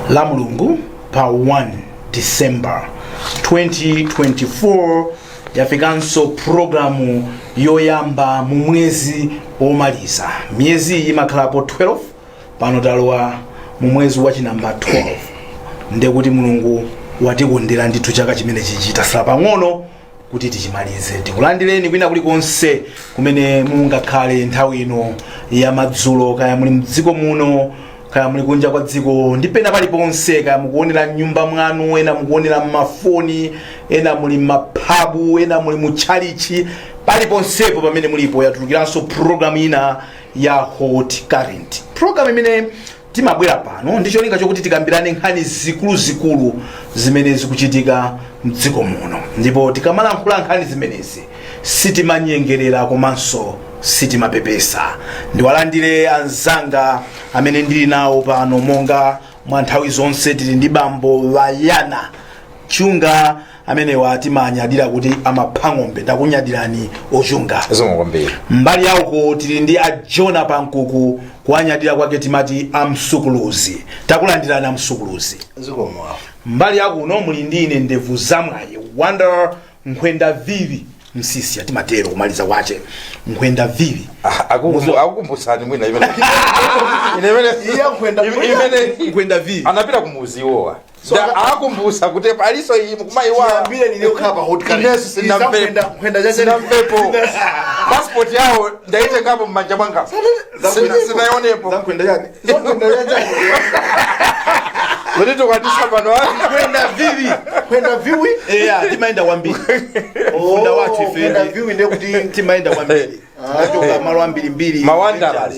la Mulungu pa 1 December 2024 yafikanso programu yoyamba mu mwezi omaliza. Miezi imakhalapo 12 pano talowa mu mwezi wa chinamba 12. Ndekuti Mulungu watikondera ndithu chaka chimene chichita sala pang'ono kuti tichimalize. Tikulandireni kwina kulikonse kumene mungakhale nthawi ino ya madzulo, kaya muli mdziko muno, kaya muli kunja kwa dziko, ndipena paliponse, kaya mukuonera nyumba mwanu, ena mukuonera mafoni, ena muli maphabu, ena muli mutchalichi, paliponsepo pamene mulipo yatulukiranso programu ina ya Hot Current. Programu imene timabwera pano ndicho linga chokuti tikambirane nkhani zikulu zimene zikuchitika mdziko muno, ndipo tikamalankhula nkhani zimenezi sitimanyengerera komanso sitimapepesa. Ndiwalandire anzanga amene ndili nawo pano, monga mwa nthawi zonse tili ndi bambo Vayana Chunga amene watimanyadira kuti amapha ng'ombe. Ndakunyadirani ochunga. Mbali yako tili ndi Ajona Pankuku, kuanyadira kwake timati amsukuluzi. Takulandirani amsukuluzi. Mbali yako uno muli ndi ine ndevu zamwayi Wonder Nkwenda Vivi Msisi atimatero kumaliza kwache Nkwenda Vivi. Akukumbusani mwina imene iya Nkwenda Vivi anapita kumuziwa. Da akumbusa kuti paliso iyi kumaiwa ambile niliyokapa Hot Current. Nkwenda jaje na mpepo. Passport yao ndaite ngapo mmanja mwanga. Sinayonepo. Nkwenda jani? Nkwenda jani? Wodi tukadisa pano Nkwenda Vivi? Timaenda wambili. Funda watu ife. Nkwenda Vivi ndiye kuti timaenda wambili. Atoka malo mbili Mawandaras.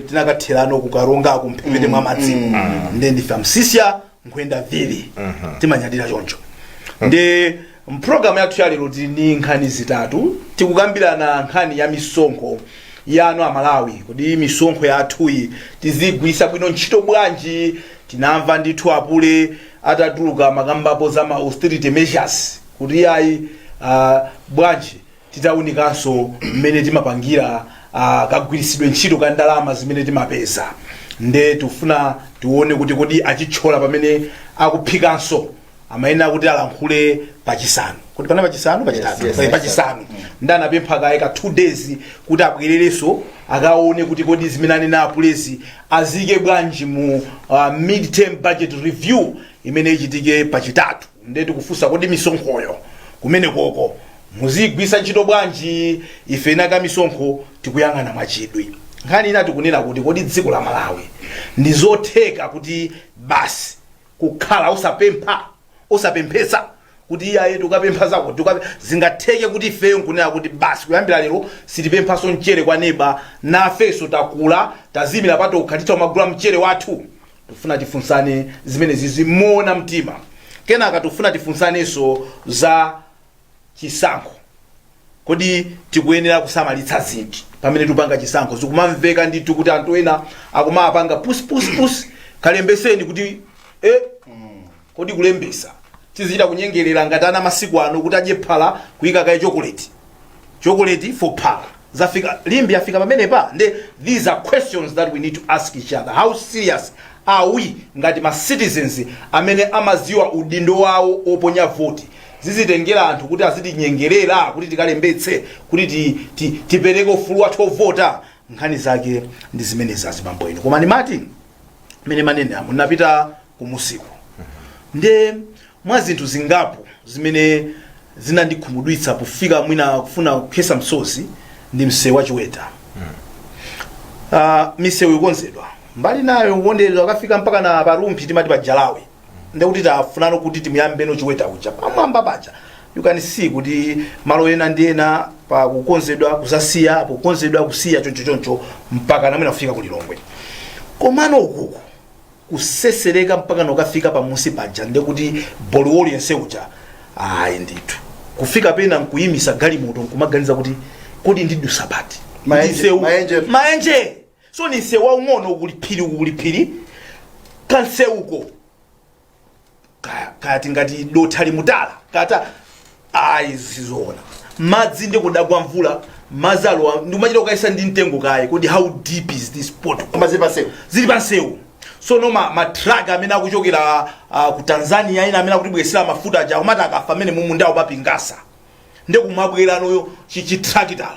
Tinakaterano kukaronga kumpepete mwa madzi. Ndiye ndifa Msisia Nkwenda Vivi. Timanyadira choncho. Ndi program yathu ya lero tili ndi nkhani zitatu. Tikukambirana nkhani ya misonkho yanu a Malawi. Kodi misonkho yathuyi tizigwisa bwino ntchito bwanji? Tinamva ndithu apule atatuluka makambapo za ma austerity measures kuti ayi bwanji titawunikanso mmene timapangira kagwirisidwe ntchito ka ndalama zimene timapeza. Nde tufuna tione kuti kodi achitshola pamene akuphikanso amayenera kuti alankhule pachisanu. Kuti pana pachisanu pachitatu pachisanu. Ndanapempha kaye ka 2 days kuti abwerereso akaone kuti kodi zimene anena apulezi azike bwanji mu mid-term budget review imene ichitike pachitatu. Nde tikufunsa kodi misonkhoyo kumene koko muzigwisa ntchito bwanji? Ife naka misonkho tikuyang'ana mwachidwi. Nkhani ina tikunena kuti kodi dziko la Malawi ndizotheka kuti basi kukhala usapemphesa kuti iyaye tukapempha zako zingatheke kuti ifeyo nkunena kuti basi kuyambira lero sitipemphaso mchere kwa neba nafeso takula tazimira pato ukhatitha magula mchere wathu. Tufuna tifunsane zimene zizimona mtima. Kenaka tufuna tifunsaneso za chisankho. Kodi tikuyenera kusamalitsa zinthu pamene tupanga chisankho? Zikumamveka ndithu kuti anthu ena akumapanga pusi kalembeseni kuti kodi kulembesa tizita kunyengerera ngati ana masiku ano kuti adye phala kuyika kaye chocolate for phala. Zafika limbi afika pamene pa. These are questions that we need to ask each other. How serious are we ngati ma citizens amene amaziwa udindo wawo oponya voti? Zizitengera anthu kuti azitinyengerera kuti tikalembetse kuti tipereke ufulu wathu ovota. Nkhani zake ndi zimene zazibambo ino. Koma ndimati mene manene munapita kumusiku. Nde mwa zinthu zingapo zimene zinandikhumudwitsa pofika mwina kufuna kukhesa msozi ndi msewu wa Chiweta. Misewu ikonzedwa mbali nayo kukondedwa akafika mpaka na Parumpi timati pa Jalawe. Ndekuti tafunano kuti timuyambeno Chiweta uja pamwamba paja. You can see kuti malo ena ndi ena pa kukonzedwa kusasiya, kukonzedwa kusiya choncho mpaka namwe nafika ku Lilongwe. Komano ukuku kusesereka mpaka nokafika pamusi paja ndekuti bolo yense uja ayi ndithu kufika pena nkuyimisa galimoto nkumaganiza kuti kodi ndidu sabati maenje so ni sewa ung'ono ukulipiri kanseuko kati ngati dothali mutala kata ayi sizona madzi ndekudagwa mvula mazalo ndimachita kukaisa ndi mtengo kaye kodi how deep is this pot zili pansewu so no ma truck amene akuchokera ku Tanzania ina amene akutibwesera mafuta aja kumati akafa amene mumunda upapingasa nde kumabwera noyo chitractor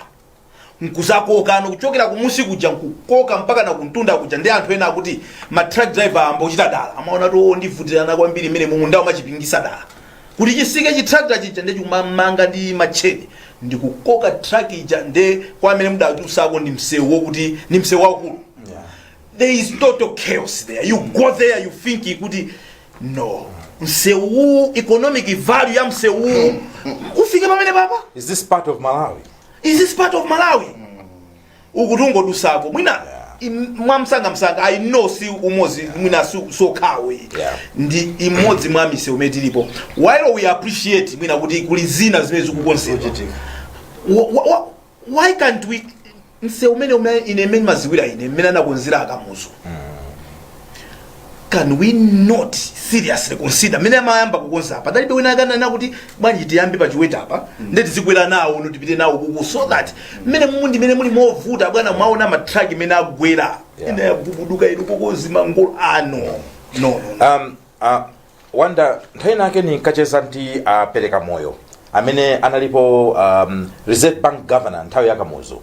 nkuzakoka no kuchokera kumusi kuja nkukoka mpaka na kuntunda kuja ndi anthu ena akuti ma truck driver ambochita dala amaona to ndivutirana kwambiri imene mumunda umachipingisa dala kuti chisike chitractor chicha ndi chumamanga ndi macheni ndikukoka truck ija nde kwa amene mudatusako ndi msewu wokuti ni msewu wakulu. There is total chaos there. You go there, you think kuti no msewu economic value ya msewu ufike pamene papa. Is this part of Malawi? Is this part of Malawi? Ukutungo dusako mwina msanga I know si umozi mwina so kawe ndi imodzi mwa misewu metilipo while we appreciate mwina kuti kulizina zimene zikukonsewa why can't we msewu umene ine maziwira ine mmene anakonzera akamuzo can we not seriously consider mene amayamba kukonza apa dalibe wina akanena kuti bwanji tiyambe pachiweta apa ndeti zikwera nawo notipite nawo kuku so that mene mundi mene muli movuta bwana mwaona matraki mene agwera ine yabubuduka ino kokozi mangolo no wanda ntaina ake ni kacheza nti pereka moyo amene analipo Reserve Bank governor nthawi ya Kamuzu,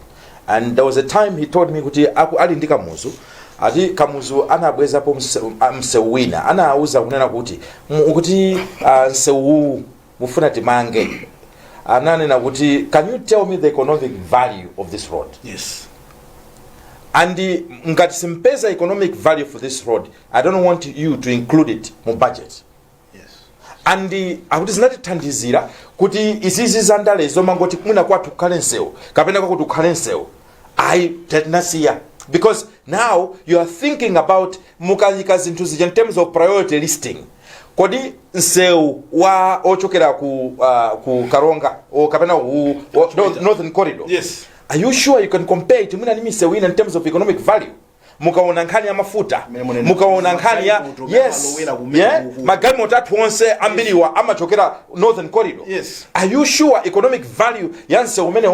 and there was a time he told me kuti ali ndi Kamuzu ati Kamuzu anabwezapo msewu wina anauza kunena kuti msewu mufuna timange ananena kuti can you tell me the economic value of this road? Yes. And ngati simpeza economic value for this road, I don't want you to include it mu budget. And akuti zinatithandizira kuti izizi zandale zomangoti mwina kwathu kukhale nsewu kapena kwakuti kukhale nsewu I did not see ya, because now you are thinking about mukayika zinthu zija in terms of priority listing. Kodi nsewu wa ochokera ku Karonga o kapena Northern Corridor. Yes. Are you sure you can compare it mwina ni misewu in terms of economic value? Mukaona nkhani ya mafuta, mukaona nkhani ya yes, magari motatu onse ambiriwa amachokera Northern Corridor. Yes. Are you sure economic value yanse umene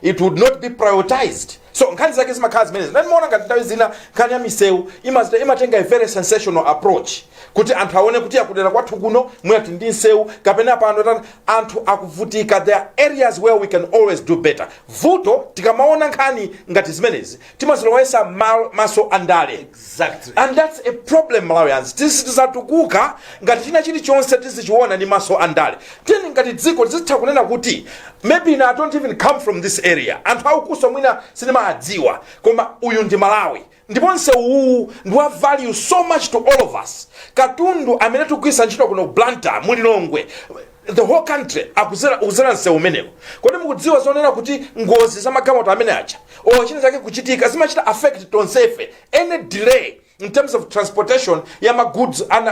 it would not be prioritized? So nkhani zake zimakhazi menezi ndimona ngati nthawi zina nkhani ya misewu imatenga a very sensational approach kuti anthu aone kuti akudera kwathu kuno mwati ndi nsewu kapena pano anthu akuvutika. There are areas where we can always do better. Vuto tikamaona nkhani ngati zimenezi timazilowesa maso andale. Exactly. And that's a problem Malawians. Tisatukuka ngati china chilichonse tizichiona ni maso andale. Teni ngati dziko zitha kunena kuti maybe I don't even come from this area. Anthu akuso mwina sinema adziwa koma uyu ndi Malawi. Ndiponse uwu ndiwa value so much to all of us. Katundu amene tukuyisa ntchito kuno Blantyre mulilongwe the whole country akuzera nsewu umenewo. Kodi mukudziwa zonena kuti ngozi za magalimoto amene acha china chake kuchitika zimachita affect tonsefe. Any delay in terms of transportation ya goods and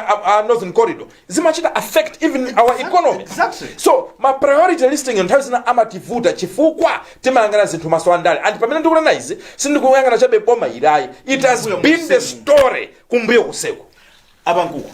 Northern Corridor zimachita affect even our economy. Exactly. So my priority listing nthawi zina amativuta chifukwa timayangana zinthu maso andale, and pamene ndikunena izi sindikuyangana chabe boma ilayi. It has been the story kumbuyo kuseko abankuko.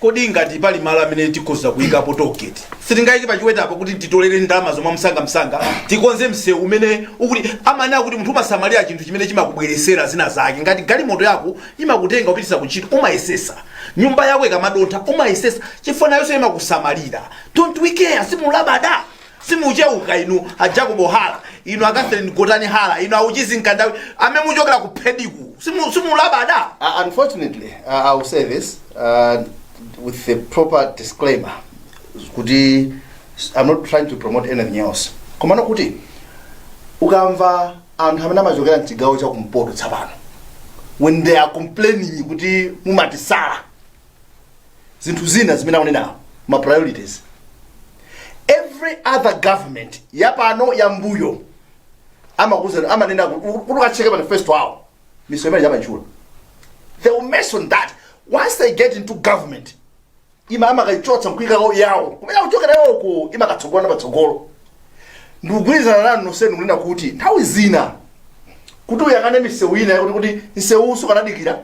Kodi ngati pali malo amene tikhoza kuyikapo tollgate sitingayike pachiweta apo kuti titolere ndalama zomwe msanga tikonze msewu umene ukuti amana kuti munthu umasamalira chinthu chimene chimakubweresera zina zake. Ngati galimoto yako imakutenga upitisa kuchito umayesesa, nyumba yako ikamadontha umayesesa, chifuna yonse imakusamalira. Don't we care? Simulabada simucheuka inu ajakubo hala inu Catherine Gotani hala inu auchizi nkandawi amemuchokera ku pediku simulabada. Unfortunately, I will say this with the proper disclaimer. Kuti I'm not trying to promote anything else. Komano kuti ukamva anthu amene amachokera mchigawo cha kumpoto tsapano when they are complaining kuti mumatisala zinthu zina zimene akunena ma priorities, every other government yapano yambuyo amakuzana amanena kuti ukacheke pa the first hour misomo yapachula. They will mention that once they get into government ima amakaichotsa mkwika yawo kumene uchokera yoko ima katsogolo na patsogolo. Ndikugwirizana nanu nosenu kunena kuti nthawi zina kuti uyangane misewu ina kuti nsewu usukanadikira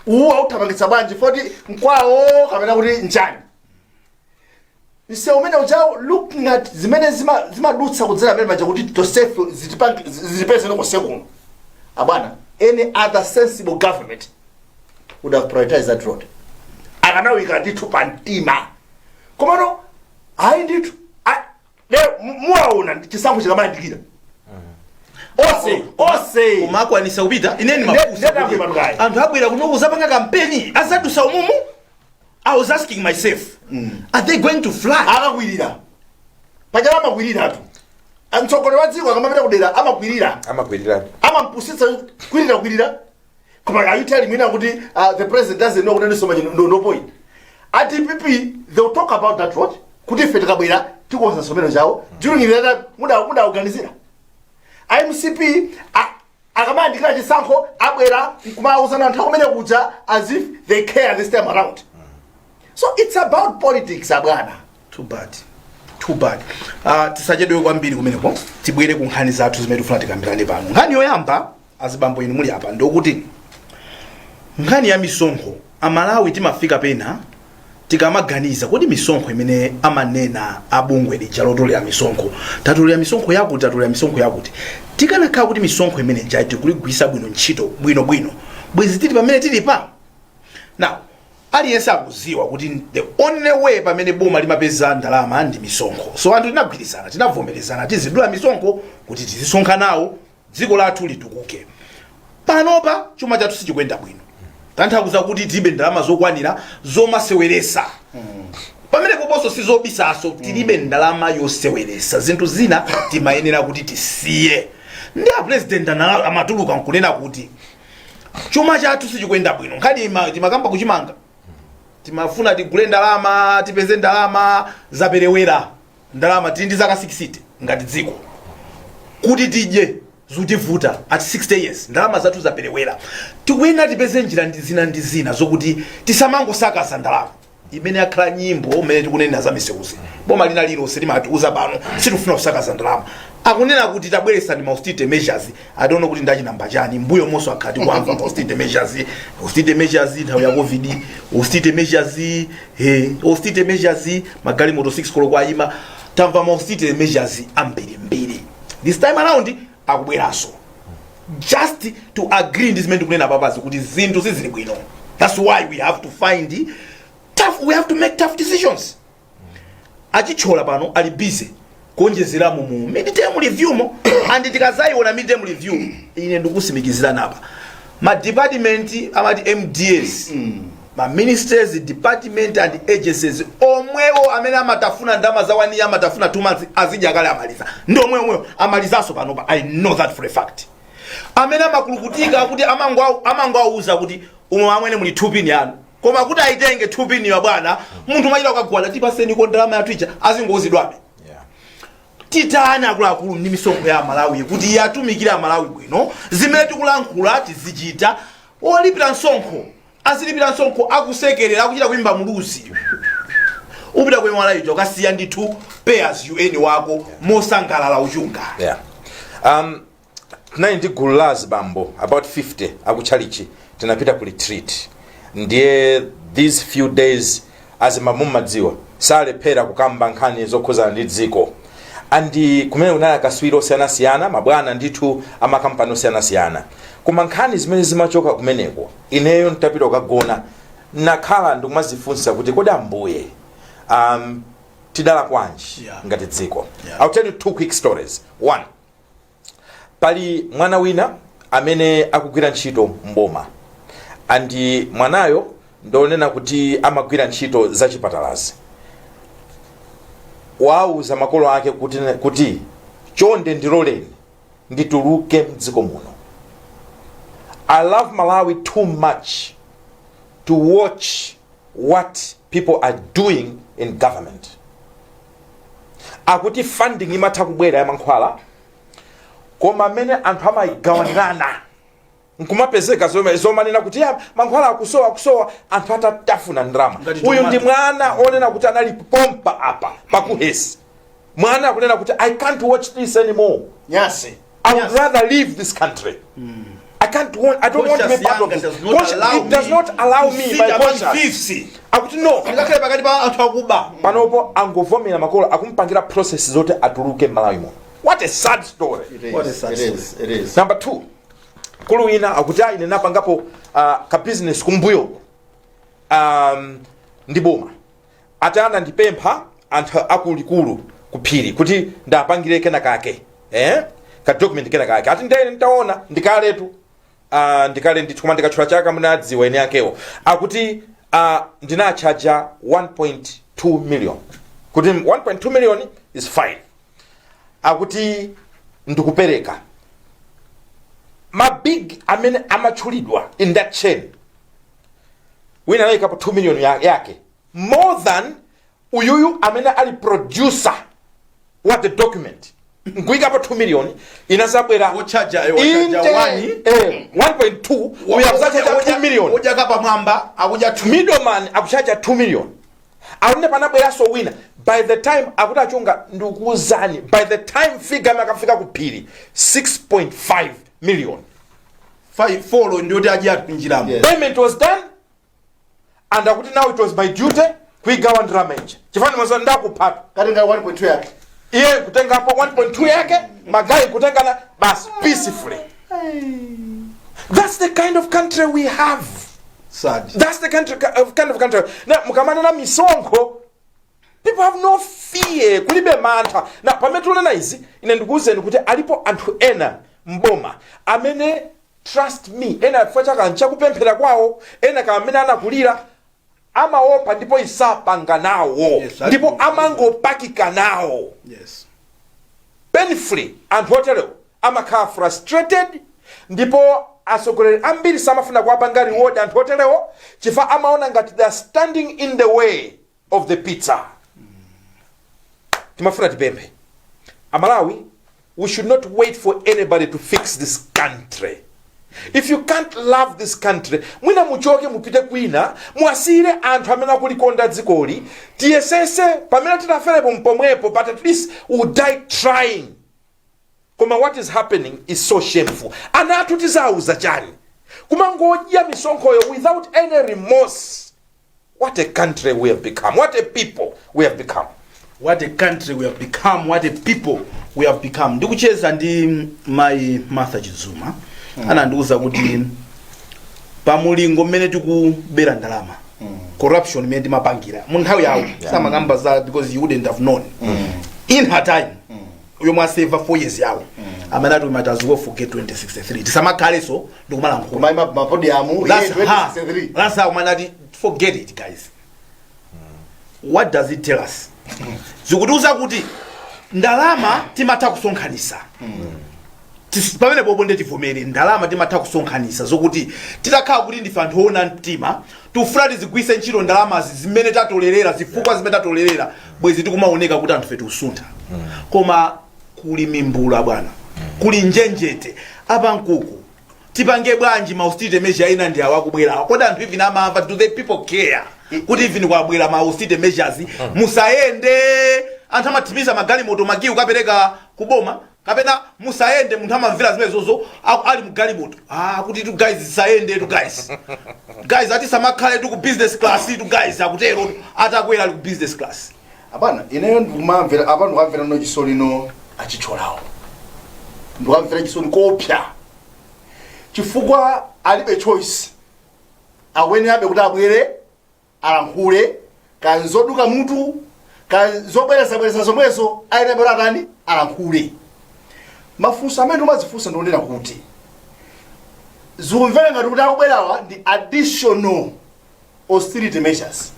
uwa uthamangitsa bwanji foti mkwawo kapena kuti njani misewu umene uchawo looking at zimene zimadutsa kudzera amene maja kuti tosefu zitipeze nokosekuno abwana. Any other sensible government would have prioritized that road. Akanawika ndithu pa mtima. Komano ayi ndithu muwaona chisankho chikamayandikira. Ose umakwanisa kupita ineni mafusa anthu abwera kuno kuzapanga kampeni azadusa umumu. I was asking myself, are they going to fly? Akakwirira pajala amakwirira tu mtsogoleri wa dziko akamapita kudera amakwirira amampusitsa kwirira. Koma are you telling me now kuti the president doesn't know kuti so much no point. At DPP they will talk about that road kuti ife tikabwera tikuonza somero chawo during that muda organizira. IMCP akamayandikira chisankho abwera kumauzana anthu akumene kuja as if they care this time around. So it's about politics abwana. Too bad. Tisachedwe kwambiri kumeneko tibwere ku nkhani zathu zimene tifuna tikambirane pano. Nkhani yoyamba azibambo inu muli apa ndokuti nkhani ya misonkho amalawi timafika pena tikamaganiza kuti misonkho imene amanena abungwe lija lotolera misonkho tatolera misonkho yakuti tikanakhala kuti misonkho imene jaiti kuligwisa bwino ntchito bwino bwezi tili pamene tili pa. Now aliyense akuziwa kuti the only way pamene boma limapeza ndalama ndi misonkho. So anthu tinagwirizana tinavomerezana tizidula misonkho kuti tizisonkha nawo dziko lathu litukuke. Panopa chuma chathu sichikwenda bwino. Tanthauza kuti tibe ndalama zokwanira zomaseweresa. Pamene kuposo sizobisaso tilibe ndalama yoseweresa. Zinthu zina timayenera kuti tisiye. Ndi a president amatuluka nkunena kuti chuma chathu sichikwenda bwino. Nkhani timakamba kuchimanga. Timafuna tigule ndalama, tipeze ndalama zaperewera. Ndalama tili ndi zaka 60 ngati dziko. Kuti tije zutivuta at 60 years ndalama zathu zaperewera. Tikuyenera tipeze njira ndi zina zokuti tisamangosakaza ndalama. Imene akhala nyimbo umene tikunena za miseuzi. Boma lina lilonse limatiuza pano sitifuna kusakaza ndalama. Akunena kuti tabweresani austerity measures. I don't know kuti ndachi namba chani mbuyo monso akhati kuamva austerity measures nthawi ya covid austerity measures magali moto 6 kolo kwayima tamva austerity measures ambiri. This time around akubweraso just to agree ndi zimene tikunena papazi kuti zinthu sizili bwino. That's why we have to make tough decisions. Achichola pano ali busy konjezera mu mid-term review mo and tikazayiona mid-term review ine ndikusimikizira napa ma department amati MDS ma ministers department and agencies omwewo amene amatafuna ndama za 1 year amatafuna 2 months azija kale amaliza ndi omwewo amalizaso pano. I know that for a fact. Amene amakulukutika kuti amango auza kuti umwe amwene muli 2 pin yanu koma kuti aitenge 2 pin ya bwana munthu machita ukagwala tipaseni ko ndalama ya Twitter azingozidwabe. Titana akulu ndi misonkho ya Malawi kuti yatumikira Malawi bwino zimene tikulankhula tizichita. Olipira msonkho azilipira msonkho akusekerera akuchita kuimba muluzi upita kwa Malawi ukasiya ndithu payers UN wako mosangalala uchunga. Tinayi ndi gulu la azibambo about 50 akuchalichi tinapita ku retreat. Ndiye these few days azimambo madziwa salephera kukamba nkhani zokhuza ndi dziko. Andi kumene kunali akaswiri osiyanasiyana mabwana ndithu amakampani osiyanasiyana koma nkhani zimene zimachoka kumeneko ineyo ntapita kukagona nakhala ndikumazifunsa kuti kodi ambuye tidala kwanji ngati dziko. I'll tell you 2 quick stories. One, pali mwana wina amene akugwira ntchito mboma andi mwanayo ndonena kuti amagwira ntchito za chipatalazi. Wauza makolo ake kuti chonde ndiloleni ndituluke mdziko muno. I love Malawi too much to watch what people are doing in government. Akuti funding imatha kubwera ya mankhwala koma amene anthu amayigawanirana nkumapezeka zomanena kuti mankhwala akusowa anthu atatafuna ndrama. Uyu ndi mwana onena kuti anali pompa apa pakuhesi. Mwana akunena kuti I can't watch this anymore. Yes. I would rather leave this country. I don't want to be part of this. It does not allow me my conscience. Akuti no. Ngakale pakati pa anthu akuba. Panopo angovomera makolo akumpangira process zote atuluke Malawi mo. What a sad story. It is. Number 2. kulu wina akuti ine napangapo ka business kumbuyo ndi boma atana ndipempha anthu akulikulu kuphiri kuti ndapangire kena kake ka document kena kake ati ndene nitaona ndikaletu ndikale ndithuma ndikachula chaka munadziwa ene yakewo akuti ndinachaja 1.2 million kuti 1.2 million is fine akuti ndikupereka mabig amene amachulidwa in that chain wina anayikapo 2 million yake more than uyuyu amene ali producer wa the document nkuikapo 2 million inasabwera ochaja 1.2 uyakusacha 2 million ojaka pamwamba akuja middleman akuchaja 2 million aune panabweraso wina by the time akuti achunga ndikuuzani by the time figure makafika kuphiri 6.5 million 5 ndioti aja pinjiramo payment was done and akuti now it was my duty kuigawa ndramage chifani mwazo ndakupata katenga 1.2 yake iye kutengapo 1.2 yake magai kutengana bas peacefully. That's the kind of country we have. Sad. That's the kind of country. Na mukamana na misongo, people have no fear kulibe mantha. Na pametula na izi ine ndikuuzeni kuti alipo anthu ena mboma amene trust me ena facha kancha kupemphera kwawo ena kamene anakulira amaopa ndipo isapanga nawo. Yes, ndipo amangopakika nawo. Yes. Painfully and hotelo amakhala frustrated ndipo asogoleri ambiri samafuna kuwapanga reward and hotelo chifa amaona ngati they are standing in the way of the pizza. Timafuna tipemphe Amalawi, we should not wait for anybody to fix this country. If you can't love this country, mwina muchoke mupite kwina muasire anthu amene akulikonda dzikoli tiyesese pamene titafere pomwepo, but at least we'll die trying. Koma what is happening is so shameful. Ana atu tizauza chani kumangoja misonkhoyo without any remorse. What a country we have become. What a people we have become. What a country we have become. What a people we have become. Ndikucheza ndi my Martha Chizuma anandiuza kuti pamulingo mmene tikubera ndalama corruption mmene timapangira mu nthawi yawo samangamba za because you wouldn't have known in her time yomwe aseva 4 years yawo amene ati might as well forget 2063 tisamakhale so ndikumala kuma mapodium 2063 that's how manati forget it guys. What does it tell us? Zikutiuza kuti ndalama timatha kusonkhanisa pamene pobonde tivomere ndalama timatha kusonkhanisa zokuti titakhala kuti ndife anthu ona mtima tifuna tizigwise ntchito ndalamazi zimene tatolerera zifukwa zimene tatolerera bwezi tikumaoneka kuti anthu fetu usuntha koma kuli mimbula bwana kuli njenjete apa nkuku tipange bwanji maustite measure ina ndi awakubwera kodi anthu even amamva do the people care kuti even kwabwera maustite measures musayende anthu amatimiza magali moto magiu kapereka kuboma kapena musayende munthu amamvera zimene zozo ali mugali moto kuti tu guys zisayende tu guys ati samakhale tu ku business class tu guys akutero atakwera ali ku business class abana ineyo ndikumamvera abantu kwamvera no chisolino achicholao ndikwamvera chisoni kopya chifukwa alibe choice awene abe kuti abwere alankhule kanzoduka mutu kanzobwereza zomwezo aine bora atani alankhule mafunso amene umazifunsa ndionera kuti zikumvera ngati kuti akubwerawa ndi additional austerity measures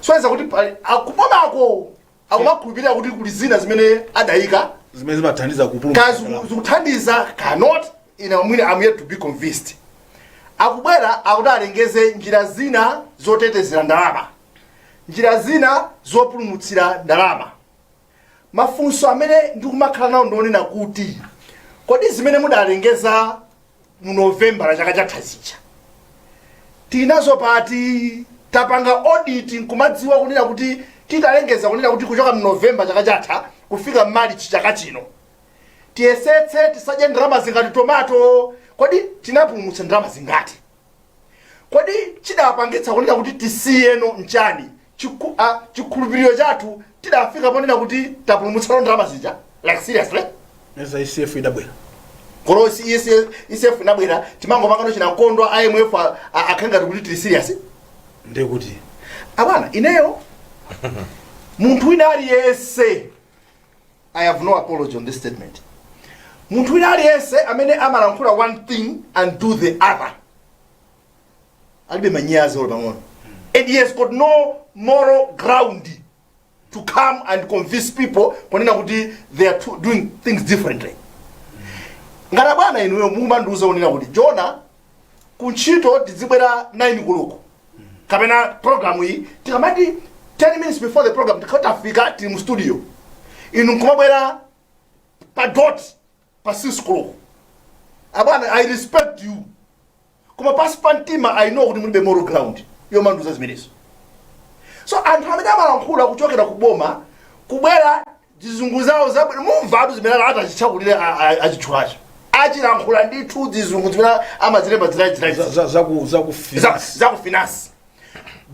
soyeza kuti akubomako akumakhulupirira kuti kuli zina zimene adayika zimene zimathandiza kupulumutsa zikuthandiza cannot ina mwini I'm yet to be convinced. Akubwera akuti alengeze njira zina zotetezera ndalama, njira zina zopulumutsira ndalama. Mafunso amene ndikumakhala nawo ndionena kuti kodi zimene mudalengeza mu November la chaka chatha zija tinazo pati tapanga audit nkumadziwa kunena kuti titalengeza kunena kuti kuchoka mu November chaka chatha kufika March chaka chino tiyesetse tisadye ndalama zingati tomato kodi tinapulumutsa ndalama zingati kodi chidapangitsa kunena kuti tisiyeno nchani chikhulupiriro chathu tidafika ponena kuti tapulumutsa ndalama zija like seriously SICF idabwera kolosi isef inabwera timango makano china nkondwa IMF akanga kuti tili serious ndekuti abana ineyo muntu wina aliyese I have no apology on this statement. Muntu wina aliyese amene amalankhula one thing and do the other alibe manyazi olo pang'ono, and he has got no moral ground to come and convince people kunena kuti they are doing things differently. Ngati bwana inuyo mumandiuza unena kuti Jona kuntchito tizibwera 9 koloko kapena program iyi tikamati 10 minutes before the program tikatafika tili mu studio inu nkumabwera pa dot pa 6 koloko. Abana, I respect you. Kuma pasi pantima I know kuti mulibe moral ground yomanduza zimenezo. So anthu amene amalankhula kuchokera kuboma kubwera zizungu zawo zabwera mumva atu zimene ata achichakulire achitchulacho achilankhula ndithu zizungu zimene amazilemba zaku finance.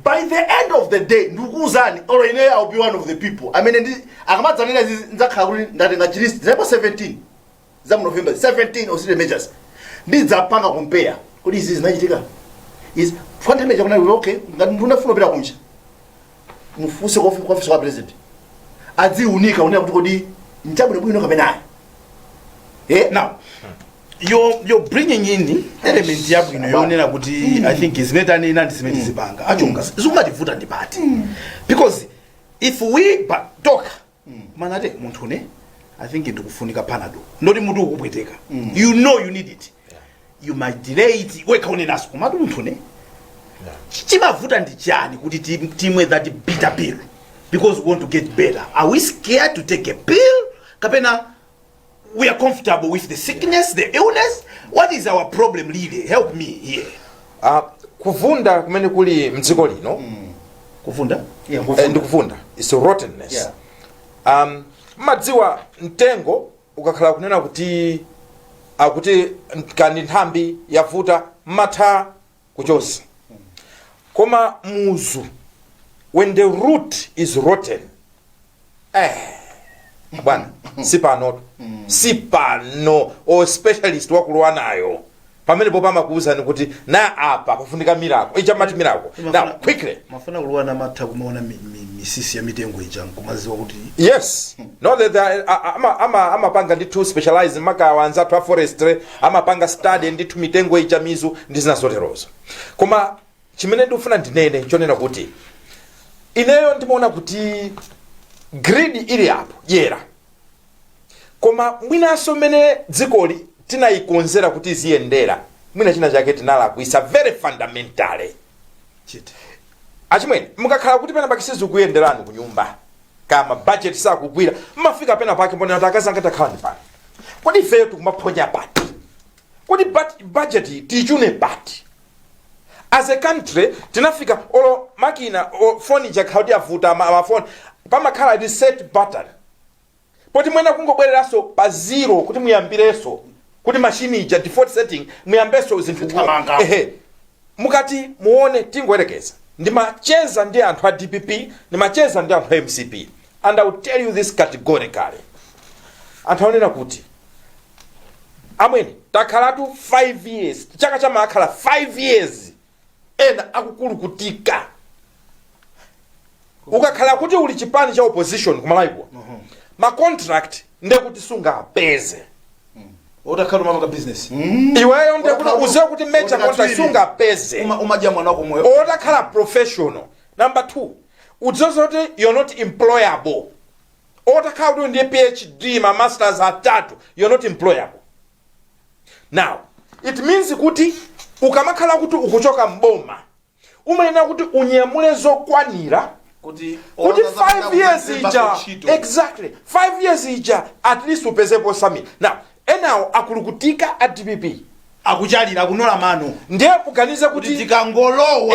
By the end of the day ndikuuzani or ine I'll be one of the people amene ndi akamadzanira nzakhala kuti ndatenga chilist zipo 17 za November 17 osile measures ndidzapanga compare kuti izi zinachitika is funda measure kuna okay ngati nduna funo pera kunja mufuse kwa office wa president adziunika unena kuti kodi nchabwino bwino kapena now you're bringing in element yabwino yonena kuti I think is better nina ndisimeti zibanga achunga zungativuta ndipati because if we talk manate muntu ne I think ndikufunika panado ndoti mutu ukupweteka you know you need it you might delay it weka unenaso komatu muntu ne chimavuta ndi chani kuti timwe that bitter pill because we want to get better. Are we scared to take a pill kapena we are comfortable with the sickness, the illness? What is our problem really? Help me here. Kuvunda kumene kuli mdziko lino kuvunda ndikuvunda is rottenness. Madziwa mtengo ukakhala kunena kuti akuti kandi nthambi yavuta matha kuchosa koma muzu when the root is rotten bwana sipano o specialist wakulowa nayo pamene popa makuuzani kuti na apa pafunika miracle ichamati miracle. Now quickly mafuna kulowa na matha kumaona misisi ya mitengo ija kumaziwa kuti yes no that amapanga ndithu specialized makawanza to forestry amapanga study ndithu mitengo ija mizu ndizinazoterozo koma chimene ndifuna ndinene chonena kuti ineyo ndimaona kuti grid ili apo yera koma mwinaso mene dzikoli tinayikonzera kuti ziyendera mwina china chake tinalakwisa very fundamentally chiti achimwene mukakhala kuti pena pakisizi kuyenderani ku nyumba kama budget sakugwira mmafika pena pake mbona atakazanga takhala ndi pano kodi ifeyo tikumaphonya pati kodi budget tichune pati as a country tinafika olo makina o furniture khawdi avuta amafoni pamakhala reset button poti mwena kungobwereraso pa zero kuti muyambireso kuti machine ija default setting muyambeso zinthu mukati muone tingoyerekeza ndimacheza ndi anthu a DPP ndimacheza ndi anthu a MCP and I will tell you this categorically anthu aonera kuti amweni takhalatu 5 years chaka chama akhala 5 years ena akukulukutika ukakhala kuti uli chipani cha opposition kumalaiwa ma contract ndekuti sungapeze otakhala mama ka business iweyo ndekuti uze kuti major contract sungapeze umadya mwana wako moyo otakhala professional. Number 2 udzozo kuti you're not employable otakhala kuti ndi PhD ma masters atatu you're not employable. Now it means kuti ukamakhala kuti ukuchoka mboma umayenera kuti unyamule zokwanira kuti 5 years ija exactly 5 years ija at least upezepo sami. Now enawo akulukutika at DPP akuchalira kunola mano ndiye kuganiza kuti tikangolowa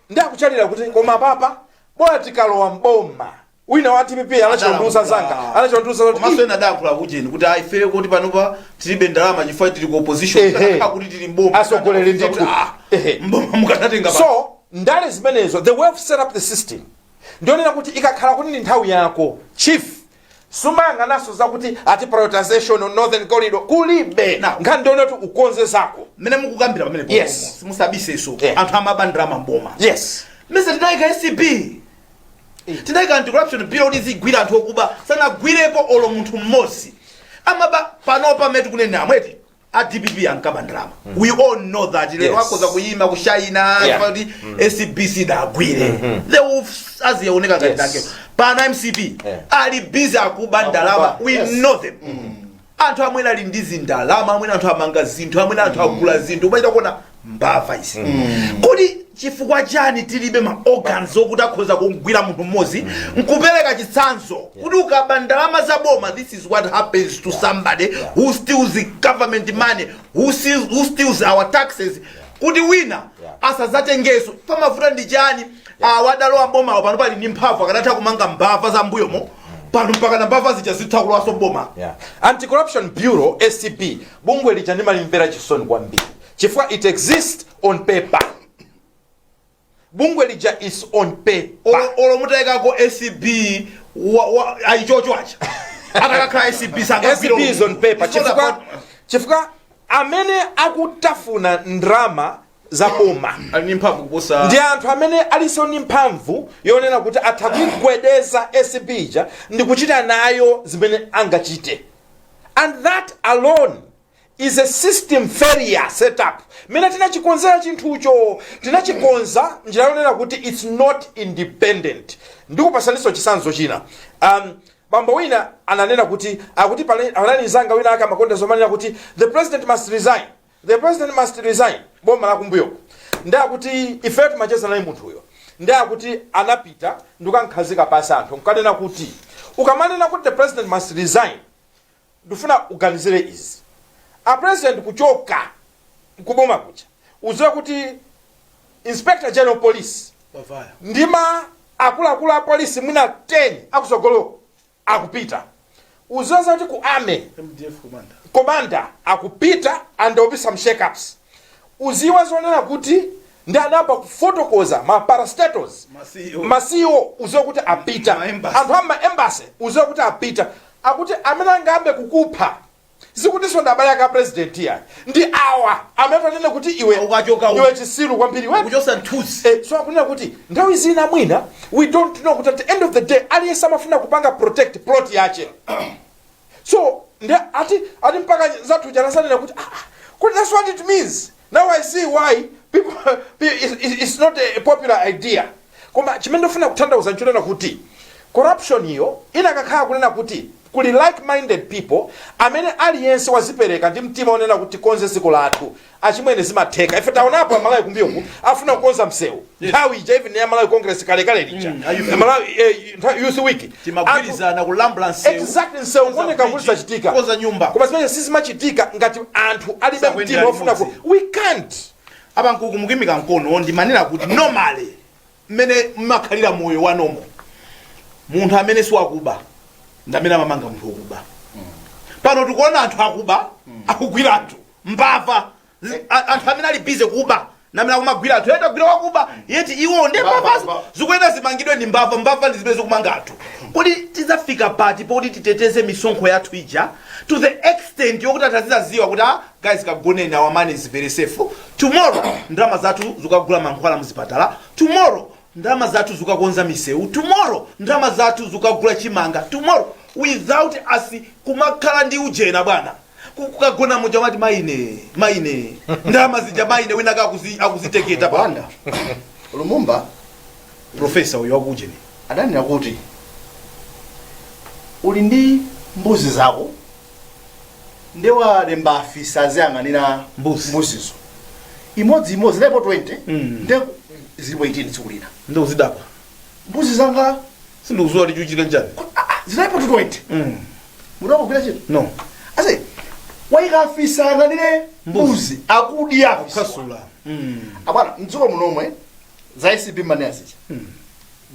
ndiye akuchalira kuti koma papa bora tikalowa mboma wina wa DPP anachonduza zanga anachonduza kuti komanso ena dakula kujeni kuti aifere kuti panopa tilibe ndalama chifukwa tili ku opposition kuti tili mboma asogolere ndithu mboma mukatatenga so ndale zimenezo the way set up the system ndionena kuti ikakhala kuti ndi nthawi yako chief sumanga naso zakuti ati prioritization on northern corridor kulibe nkhani ndionati ukonze zako mene mukukambira pamene Yes. simusabiseso Yeah. anthu amabandira mamboma yes mise tinayika SCP tinayika anti-corruption bill kuti zigwira anthu okuba sanagwirepo olo munthu mmodzi amaba panopa metu kunena amweti a DPP ankabandalama we all know that lero akoza kuyima kushayina kuti SCBC dagwire the wolves aziyaoneka ngati pana MCP ali busy akubandalama we know them anthu amwena ali ndi zindalama amwena anthu amanga zinthu amwena anthu agula zinthu umaita kuona mbava isi kuti chifukwa chani tilibe ma organs okuti akhoza kugwira munthu mmodzi nkupereka chitsanzo kuti ukabandalama za boma this is what happens to somebody who steals the government money who steals our taxes kuti wina asazatengeso pamavuta ndi chani wadalowa boma pano pali ndi mphamvu akanatha kumanga mbava za mbuyomo pano mpaka na mbava zija zithakulwaso boma anti-corruption bureau SCP bungwe lija ndimalimvera chisoni kwambiri chifukwa it exists on paper bungwe lija is on paper olo mutayikako SCB aichocho acha atakakhala SCB SCP is on paper chifukwa amene akutafuna ndrama za boma ali ndi mphamvu kuposa ndi anthu amene aliso ndi mphamvu yonena kuti atha kuigwedeza SCP ija ndi kuchita nayo zimene angachite and that alone is a system failure setup mena tinachikonzera chinthucho tinachikonza njira yonena kuti it's not independent ndikupasaniso chisanzo china bambo wina ananena kuti akuti panali zanga wina aka makonda zomanena kuti the president must resign boma la kumbuyoko ndakuti ifetu macheza naye munthu uyo ndakuti anapita ndikankhazika pasi anthu nkanena kuti ukamanena kuti the president must resign ndifuna uganizire izi a president kuchoka kuboma kucha uziwe kuti inspector general police ndima akuluakulu a polisi mwina 10 akusogoloko akupita uziwe kuti ku army MDF commander akupita and there will be some shake-ups uziwe zonena kuti ndi anapa kufotokoza ma parastatals masiyo uziwe kuti apita anthu ama embassy uziwe kuti apita akuti amene angambe kukupha zikuti sonda abale aka president ya ndi awa ametanene kuti iwe chisiru kwambiri wewe kuchosa nthuzi so akunena kuti nthawi zina mwina we don't know kuti at the end of the day aliyesa amafuna kupanga protect plot yache so ndi ati mpaka zathu janasanena kuti that's what it means now I see why people it's not a popular idea koma chimene ndofuna kutanthauza nchonena kuti corruption iyo inakakhala kunena kuti kuli like-minded people amene aliyense wazipereka ndi mtima onena kuti konze dziko lathu achimwene zimatheka ife taonapo Malawi kumbiyoku afuna kukonza msewu nthawi ija even ya Malawi Congress kalekale lija Malawi Youth Week timagwirizana kulambula msewu exactly msewu kuoneka kuti zachitika koza nyumba koma zimene sizimachitika ngati anthu alibe mtima ofuna we can't abankuku mukimika mkono ndimanena kuti normally mmene mmakhalira moyo wa nomo munthu amene siwakuba ndamene amamanga munthu wokuba pano tikuona anthu akuba akugwira anthu mbava anthu amene ali busy kuba namene akumagwira anthu yeta gwira wakuba yeti iwo nde mbava zikuenda zimangidwe ndi mbava ndi zimene zikumanga anthu kodi tizafika pati poti titeteze misonkho yathu ija to the extent yokuti atazizaziwa kuti guys kagoneni our money is very safe tomorrow ndalama zathu zikagula mankhwala muzipatala tomorrow ndalama zathu zikakonza misewu tomorrow ndalama zathu zikagula chimanga tomorrow without us kumakhala ndi ujena bwana kukagona moja mati maine ndalama zija maine wina akuziteketa bwana Lumumba professor uyo wakujeni adanena kuti uli ndi mbuzi zako ndewalemba afisa aziyang'anira mbuzizo imodzi lepo 20 nde zilipo 18 tsikulira ndo uzidapa mbuzi zanga sindikuzuwa lichuchika njani zilepo 20 mudoko kwira chito no ase waika afisa ang'anire mbuzi akudi afisa kasula abana mdziko munomwe za SCP mane asicha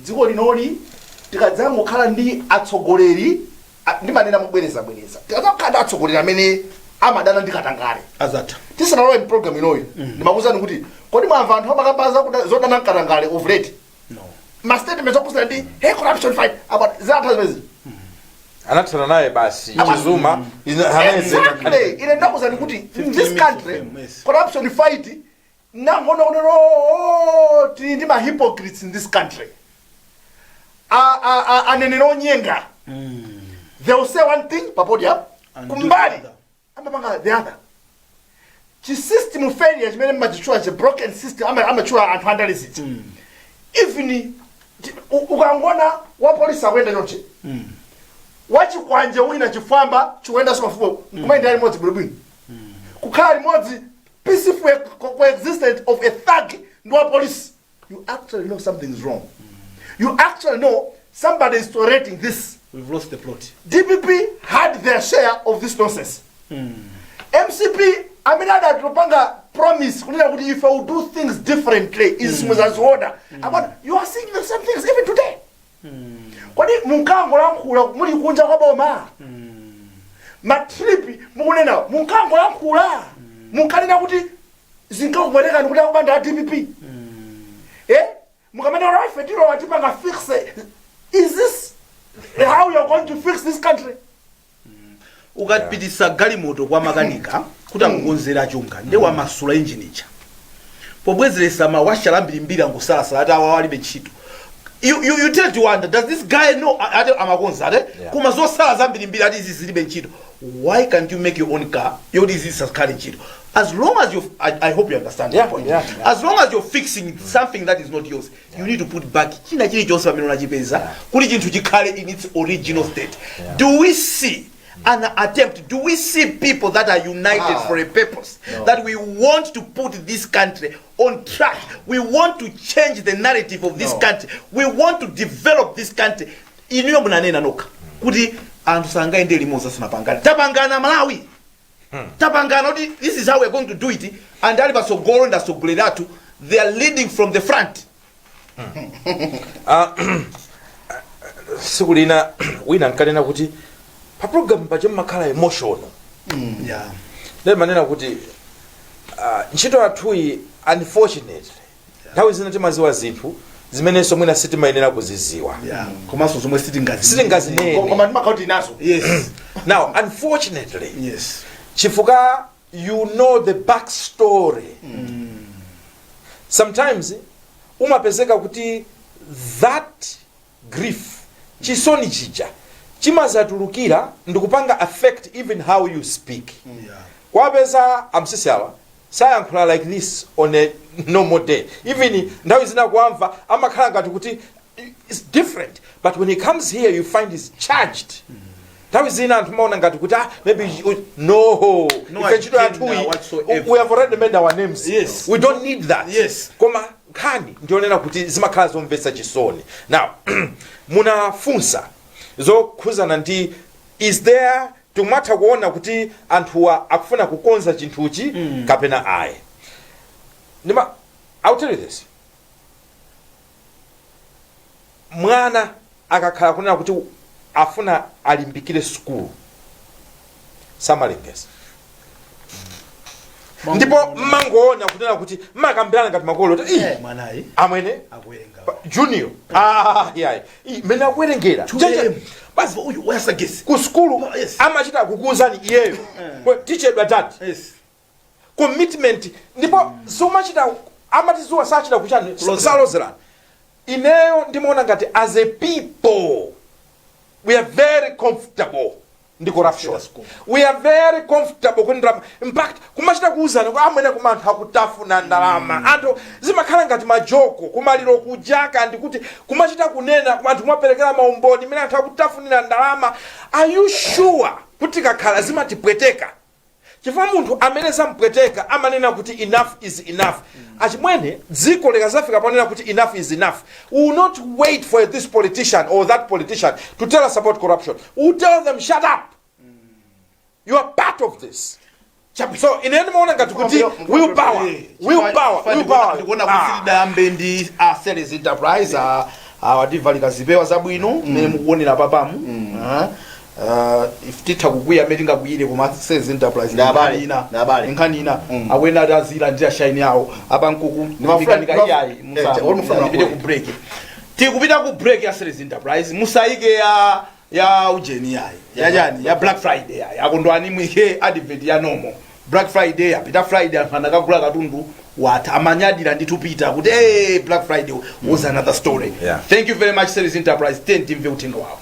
dziko linoli tikadzango khala ndi atsogoleri ndi manena mubwereza tikadzakhala atsogoleri amene amadana ndikatangale azata tisanalowe program inoyo ndimakuzani kuti kodi mwamva anthu amakabaza kuti zodana nkatangale of late no ma statements okusana ndi hey corruption fight about zatha zimezi anathana naye basi chizuma exactly ine ndakuzani kuti in this country corruption fight nangono tili ndi ma hypocrites in this country anenera onyenga they will say one thing papodium kumbali amapanga the other system failure chimene mmachichula che broken system amachula anthu andaliziti even ukangona wa polisi akwenda chonche wachikwanje wina chifamba chikuenda somafuko kumaenda limodzi bwinobwino kukhala limodzi peaceful coexistence of a thug and one police, you actually know something is wrong. You actually know somebody is tolerating this. We've lost the plot. DPP had their share of this nonsense. MCP, I mean, that Rupanga promise, if I will do things differently, is smooth as water. But you are seeing the same things even today. Kwani munkango lankula muli kunja kwa boma. Matripi mukunena munkango lankula. Munkanena kuti zingakubereka ndikuti akubanda DPP. Mukamena right fetiro watipanga fix it. Is this how you are going to fix this country? Ukapitisa galimoto kwa makanika kuti akukonzera chunga ndi wamasula engine icha. Pobwezeresa mawasha mbiri angusala ata awalibe ntchito. You tend to wonder, does this guy know amakonza kuma zosala zambiri ati zilibe ntchito? Why can't you make your own car? Your disease has carried ntchito. As long as you, I hope you understand that point. As long as you're fixing something that is not yours, you need to put back. China chini chose pamene unachipeza kuti chinthu chikhale in its original state. Do we see an attempt? Do we see people that are united for a purpose? That we want to put this country on track. We want to change the narrative of this country. We want to develop this country. Iniyo munanena noka kuti anthu sangaende limodzi sanapangana. Tapangana Malawi. Tapangana, this is how we're going to do it. And ali basogolo nda sogoleratu, they are leading from the front. Sikulina wina nkanena kuti pa program pacho makhala emotional. Yeah. Then manena kuti ntchito yathuyi unfortunately nthawi zina timaziwa zinthu zimenenso mwina sitimayenera kuziziwa. Yeah. Komanso zomwe sitingazinene. Koma ndimakauti nazo. Yes. Now unfortunately. Yes. Chifuka, you know the backstory. Sometimes umapezeka kuti that grief chisoni chija chimazatulukira ndikupanga affect even how you speak. Kwapeza amsisiala sayankhula like this on a normal day. Even nthawi zina kuamva amakhala ngati kuti it's different, but when he comes here you find he's charged. Nthawi zina anthu maona ngati kuti maybe no we have already made our names. Yes. We don't need that. Yes. Koma khani ndionena kuti zimakhala zomvetsa chisoni. Now munafunsa zokhuzana ndi is there tumatha kuona kuti anthuwa akufuna kukonza chinthuchi kapena ayi. I'll tell you this. Mwana akakhala kunena kuti afuna alimbikire school samalengeza ndipo mangoona kunena kuti makambirana ngati makolo mwanayi amwene akuwerenga junior yeah mene akuwerengera basi uyu wayasagesi ku school amachita kukuuzani iyeyo teacher batati commitment ndipo somachita amatizuwa sachita kuchani salozerana ineyo ndimaona ngati as a people we are very comfortable in the corruption. We are very comfortable when in fact kumachita kuuzana kwa amwene kumanthu hakutafuna ndalama anthu zimakhala ngati majoko kumaliro kujaka ndikuti kumachita kunena kumanthu mwaperekera maumboni mene anthu hakutafunira ndalama. Are you sure kuti kakhala zimatipweteka? Chifukwa munthu amene sampweteka amanena kuti enough is enough. Achimwene dziko likazafika panena kuti enough is enough, we will not wait for this politician or that politician to tell us about corruption. We will tell them shut up. You are part of this. So in any moment ngati kuti willpower. Ndikuona kuti dambe ndi Sales Enterprise awadivalika zipewa zabwino mmene mukuonera papamu. If titha kukuya metinga kuyire kuma Sales Enterprise nkhani ina akwena atazira ndi ashine yawo abankuku ndimafikanika iyayi musa ndipite ku break. Tikupita ku break ya Sales Enterprise musayike ya ya ujeni yayi yajani ya Black Friday yayi akondwani mwike advert ya normal Black Friday apita Friday afana kagula katundu what amanyadira nditupita kuti Black Friday was another story. Thank you very much Celis Enterprise 10 timve utenga wao.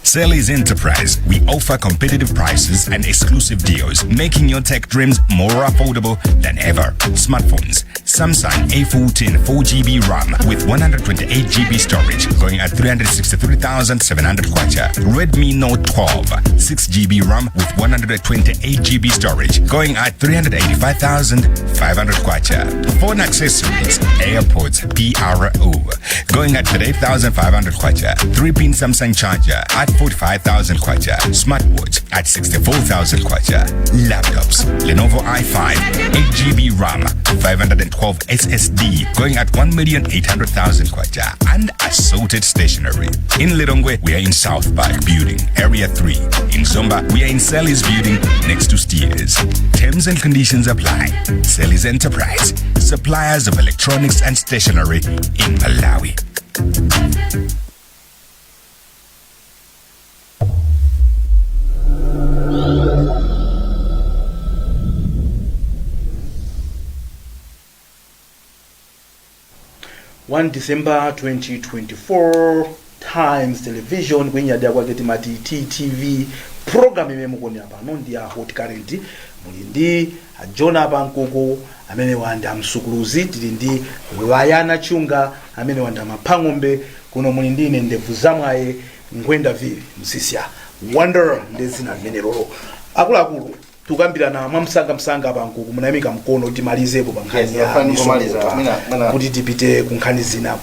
Celis Enterprise, we offer competitive prices and exclusive deals, making your tech dreams more affordable than ever. Smartphones, Samsung A14 4GB RAM with 128GB storage, going at 363,700 kwacha. Redmi Note 12, 6GB RAM with 128GB storage, going at 385,500 kwacha. Phone accessories, AirPods PRO, going at 38,500 kwacha. 3-pin Samsung charger at 45,000 kwacha. Smartwatch at 64,000 kwacha. Laptops, Lenovo i5, 8GB RAM, 512 SSD, going at 1,800,000 kwacha. And assorted stationery. In Lilongwe, we are in South Park Building, Area 3. In Zomba, we are in Celis Building, next to Steers. Terms and conditions apply. Celis Enterprise, suppliers of electronics and stationery in Malawi. December 2024 Times Television kwenyada kwake timati TTV program imemukoni apa no ndi hot current muli ndi Jona Pankoko amene wanda msukuluzi tili ndi Wayana Chunga amene wanda maphangombe kuno muli ndi ine ndevu zamwaye ngwenda vili msisia wonder ndezina limene lolo akuluakulu tukambirana mwamsanga Pankoko munayimika mkono timalizepo pankhani ya kuti tipite kunkhani zina.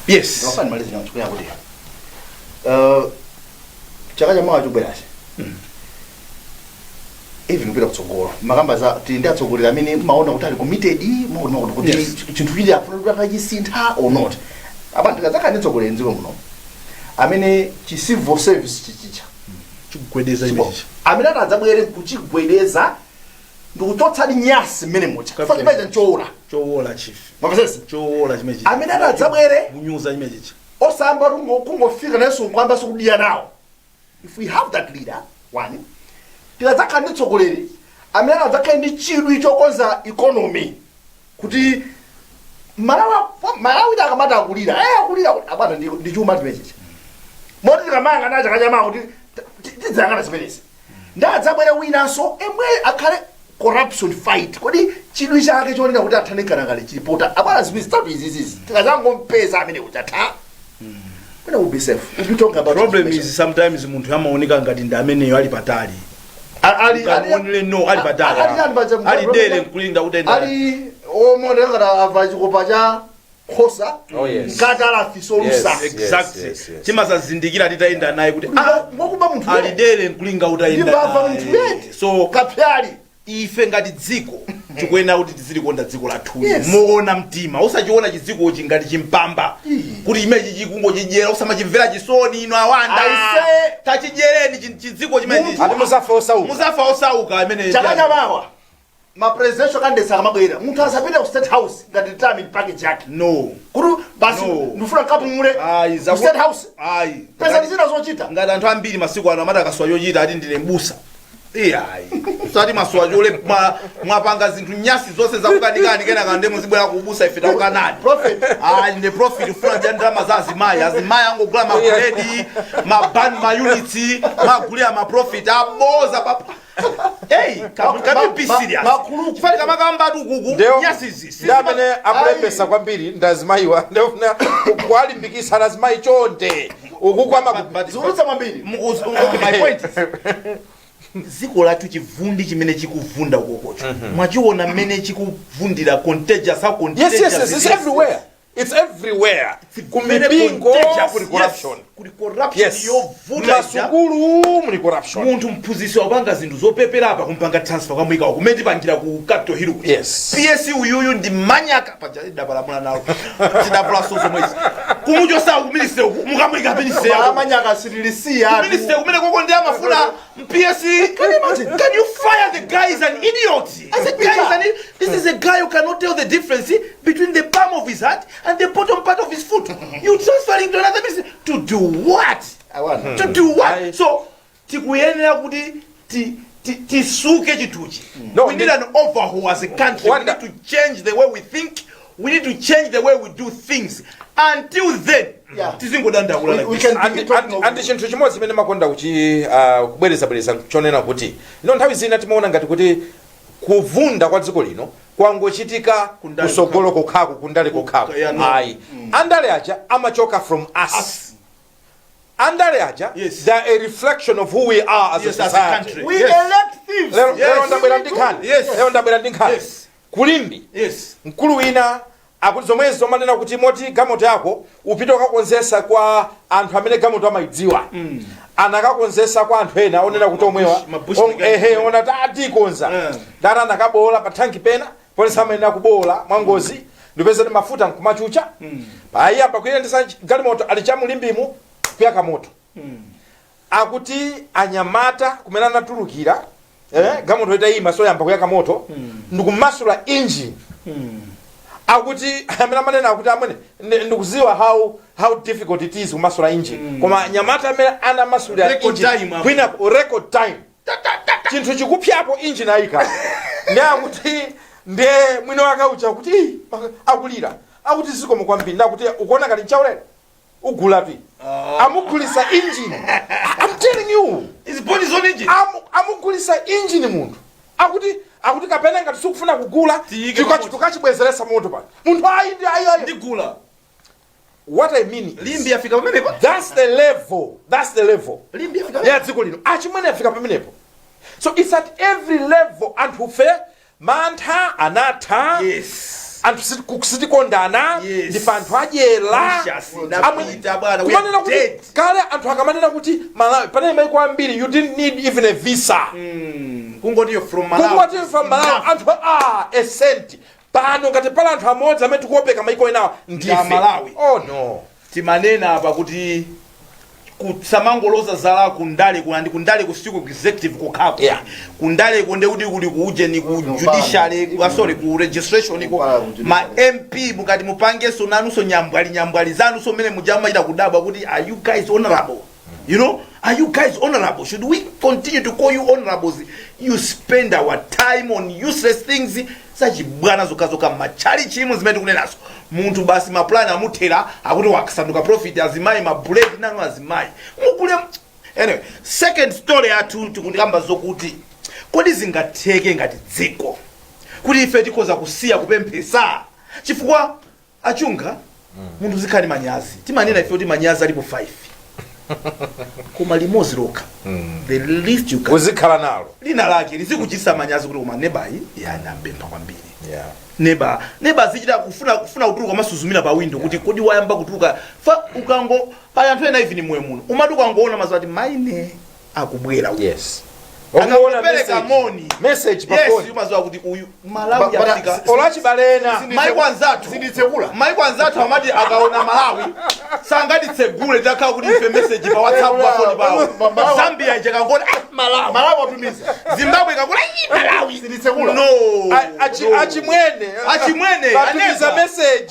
Yes wafani malize na chikuya kuti chaka chamawa chobwerachi even kupita kutsogolo makamba za tindi atsogolera amene maona kuti ali committed maona kuti chinthu chili afuna kachisintha or not abantu kazakani tsogolera nziko muno amene chi civil service chichicha chikugwedeza image amene atadzabwere kuchigwedeza ndikuchotsa nyasi mmene mucha faka imene chowola chief mapesesi chowola chimeji amene atadzabwere kunyuza image osamba kungofika naso kwamba sokudiya nawo. If we have that leader one tikadzakhala ndi tsogoleri amene adzakhala ndi chidwi chokonza economy kuti Malawi akamata akulira abana ndi chuma timechichi moti tikamanga na chaka chamawa kuti tidzayang'ana zimenezi ndadzabwera winanso emwe akhale corruption fight kodi chidwi chake chonena kuti athanikana kale chilipota abana zimene zitatu izizizi tikazangompeza amene uchatha when will be safe. If you talk about problem is sometimes munthu amaoneka ngati ndi ameneyo ali patali ali patali ali dele nkulinda utenda ali omona ngata avachikopa cha khosa ngata fisolusa exactly chimazazindikira titaenda naye kuti ngokuba munthu ali dele nkulinga utaenda so kapyali ife ngati dziko tikuyenera kuti tizilikonda dziko lathu moona mtima usachiona chidziko chingati chimpamba kuti imeji chikungochijera usamachimvera chisoni ino awanda tachijereni chidziko chimene muzafa osauka amene chaka chamawa ma presidential candidates akamabwera munthu asapita ku state house ngati determined package yake no kuti basi ndifuna kapumule ku state house pesa ndizina zochita ngati anthu ambiri masiku ano amati akaswa chochita ati ndine mbusa sati maswa chole mwapanga zinthu nyasi zonse zakukanikani kena kande muzibwera kubusa ife takukanani ndi profit ufuna ndalama za azimayi angogula magredi ma units magulira ma profit aboza papa can be serious chifani kama kamba tukuku nyasi izi ndamene akulembesa kwambiri ndazimayiwa ndofuna kuwalimbikisa nazimayi chonde ukukwama zurutsa kwambiri my point is ziko lathu chivundi chimene chikuvunda ukokocho mwachiona mmene chikuvundira contagious how contagious it's everywhere. It's everywhere. Kumipingo kuli corruption. Kuli corruption yovunda masukulu muli corruption. Muntu mphunzisi wapanga zinthu zopepera apa kumpanga transfer kwamuyika kumene pangira ku Capitol Hill. PS uyuyu ndi manyaka pajada palamula nawo. Tidapula soso mwezi. Kumujo sa minister mukamuyika minister ya manyaka sirilisia. Minister kumene koko ndi amafuna PS. Can you fire the guy is an idiot? I said this is a guy who cannot tell the difference between the palm of his hand and the bottom part of his foot. You transferring to another minister to do what? Awana. to do what? So tikuyenera kuti tisuke chituchi. No, We need an overhaul as a country. We need to change the way we think. We need to change the way we do things. Until then, tizingodandaula like We this. can begin talking and chinthu chimodzi chimene makonda kubwereza chonena kuti nthawi zina timaona ngati kuti kuvunda kwa dziko lino kwangochitika kusogolo kokhako kundale kokhako. Ayi. Andale aja amachoka from us. Andale aja, Yes. they are a reflection of who we are as a Yes, as a society. country. We Yes. elect thieves. Lero ndabwera ndikhani. Yes. Lero ndabwera ndikhani. Yes. Kulimbi. Yes. Mkulu wina akuti zomwezi zomanena kuti moti gamoto yako upite ukakonzesa kwa anthu amene gamoto amayidziwa. Anakakonzesa kwa anthu ena onena kuti omwewa ona tatikonza data anakabola pa thanki pena polisi amayenera kubola mwangozi ndipeza ndi mafuta nkumachucha payamba kuyendesa galimoto ali chamulimbimu kuyaka moto akuti anyamata kumene anatulukira gamoto itayima soyamba kuyaka moto ndikumasula engine akuti amene amanena akuti amene ndikuziwa how difficult it is kumasula engine koma nyamata amene anamasula engine kwina record time chinthu chikupyapo engine ayika ndi akuti ndiye mwino wakaucha kuti akulira akuti zikomo kwambiri ndakuti ukuona ngati chaulere ugula pi amugulisa engine. I'm telling you His body's on engine. amugulisa engine munthu akuti kapena ngati sikufuna kugula tukachibwezeresa moto pa munthu ayi Ndigula. what I mean is, Limbi afika pamenepo. that's the level Limbi afika. ya dziko lino achimwene afika pamenepo. So it's at every level anthu fe mantha anatha. Yes. Anthu kusitikondana Yes. ndi panthu adyera Napita bwana, we are dead. kale anthu akamanena kuti Malawi panene maiko ambiri you didn't need even a visa. Kungoti you're from Malawi. Kungoti from Malawi anthu a cent pano ngati pala anthu amodzi amene tikuopeka maiko enawa ndife Malawi. Oh no. Timanena apa kuti kusamangoloza zala kundale kulandi kundale kusiku executive kokhako. Yeah. Kundale kunde kuti kuli kuje ni ku judiciary sorry ku registration ko ma MP mukati mupangeso nanuso nyambwali zanu so mene mujama ita kudabwa kuti are you guys honorable? You know, are you guys honorable? Should we continue to call you honorables? You spend our time on useless things such bwana zokazoka machali chimu zimene kunenaso muntu basi maplani amutera akuti wakasanduka profit azimai mabread nanu azimai mukule. Anyway, second story atu tikundikamba zokuti kodi zingatheke ngati dziko kuti ife tikoza kusiya kupemphesa chifukwa achunga muntu zikhali manyazi timanena ife kuti manyazi alipo 5 koma limodzi lokha the least you can uzikhala nalo lina lake lizikuchititsa manyazi kuti koma nebayi yanapempha kwambiri. yeah. neba zichita kufuna kutuluka masuzumira pa window kuti kodi wayamba kutuluka fa ukango pali anthu ena even mwe muno umati ukangoona mazati maine akubwera uyu. Yes. Akapereka moni message pa yes phone. umaziwa kuti uyu Malawi Africa olachi balena maiko anzathu Zinditsekula. maiko anzathu amati akaona Malawi sangati tsegule takhala kuti ife message pa WhatsApp pa phone pawo. Zambia ikangoti Malawi watumiza. Zimbabwe ikangoti Malawi Zinditsekula. no achimwene aneza message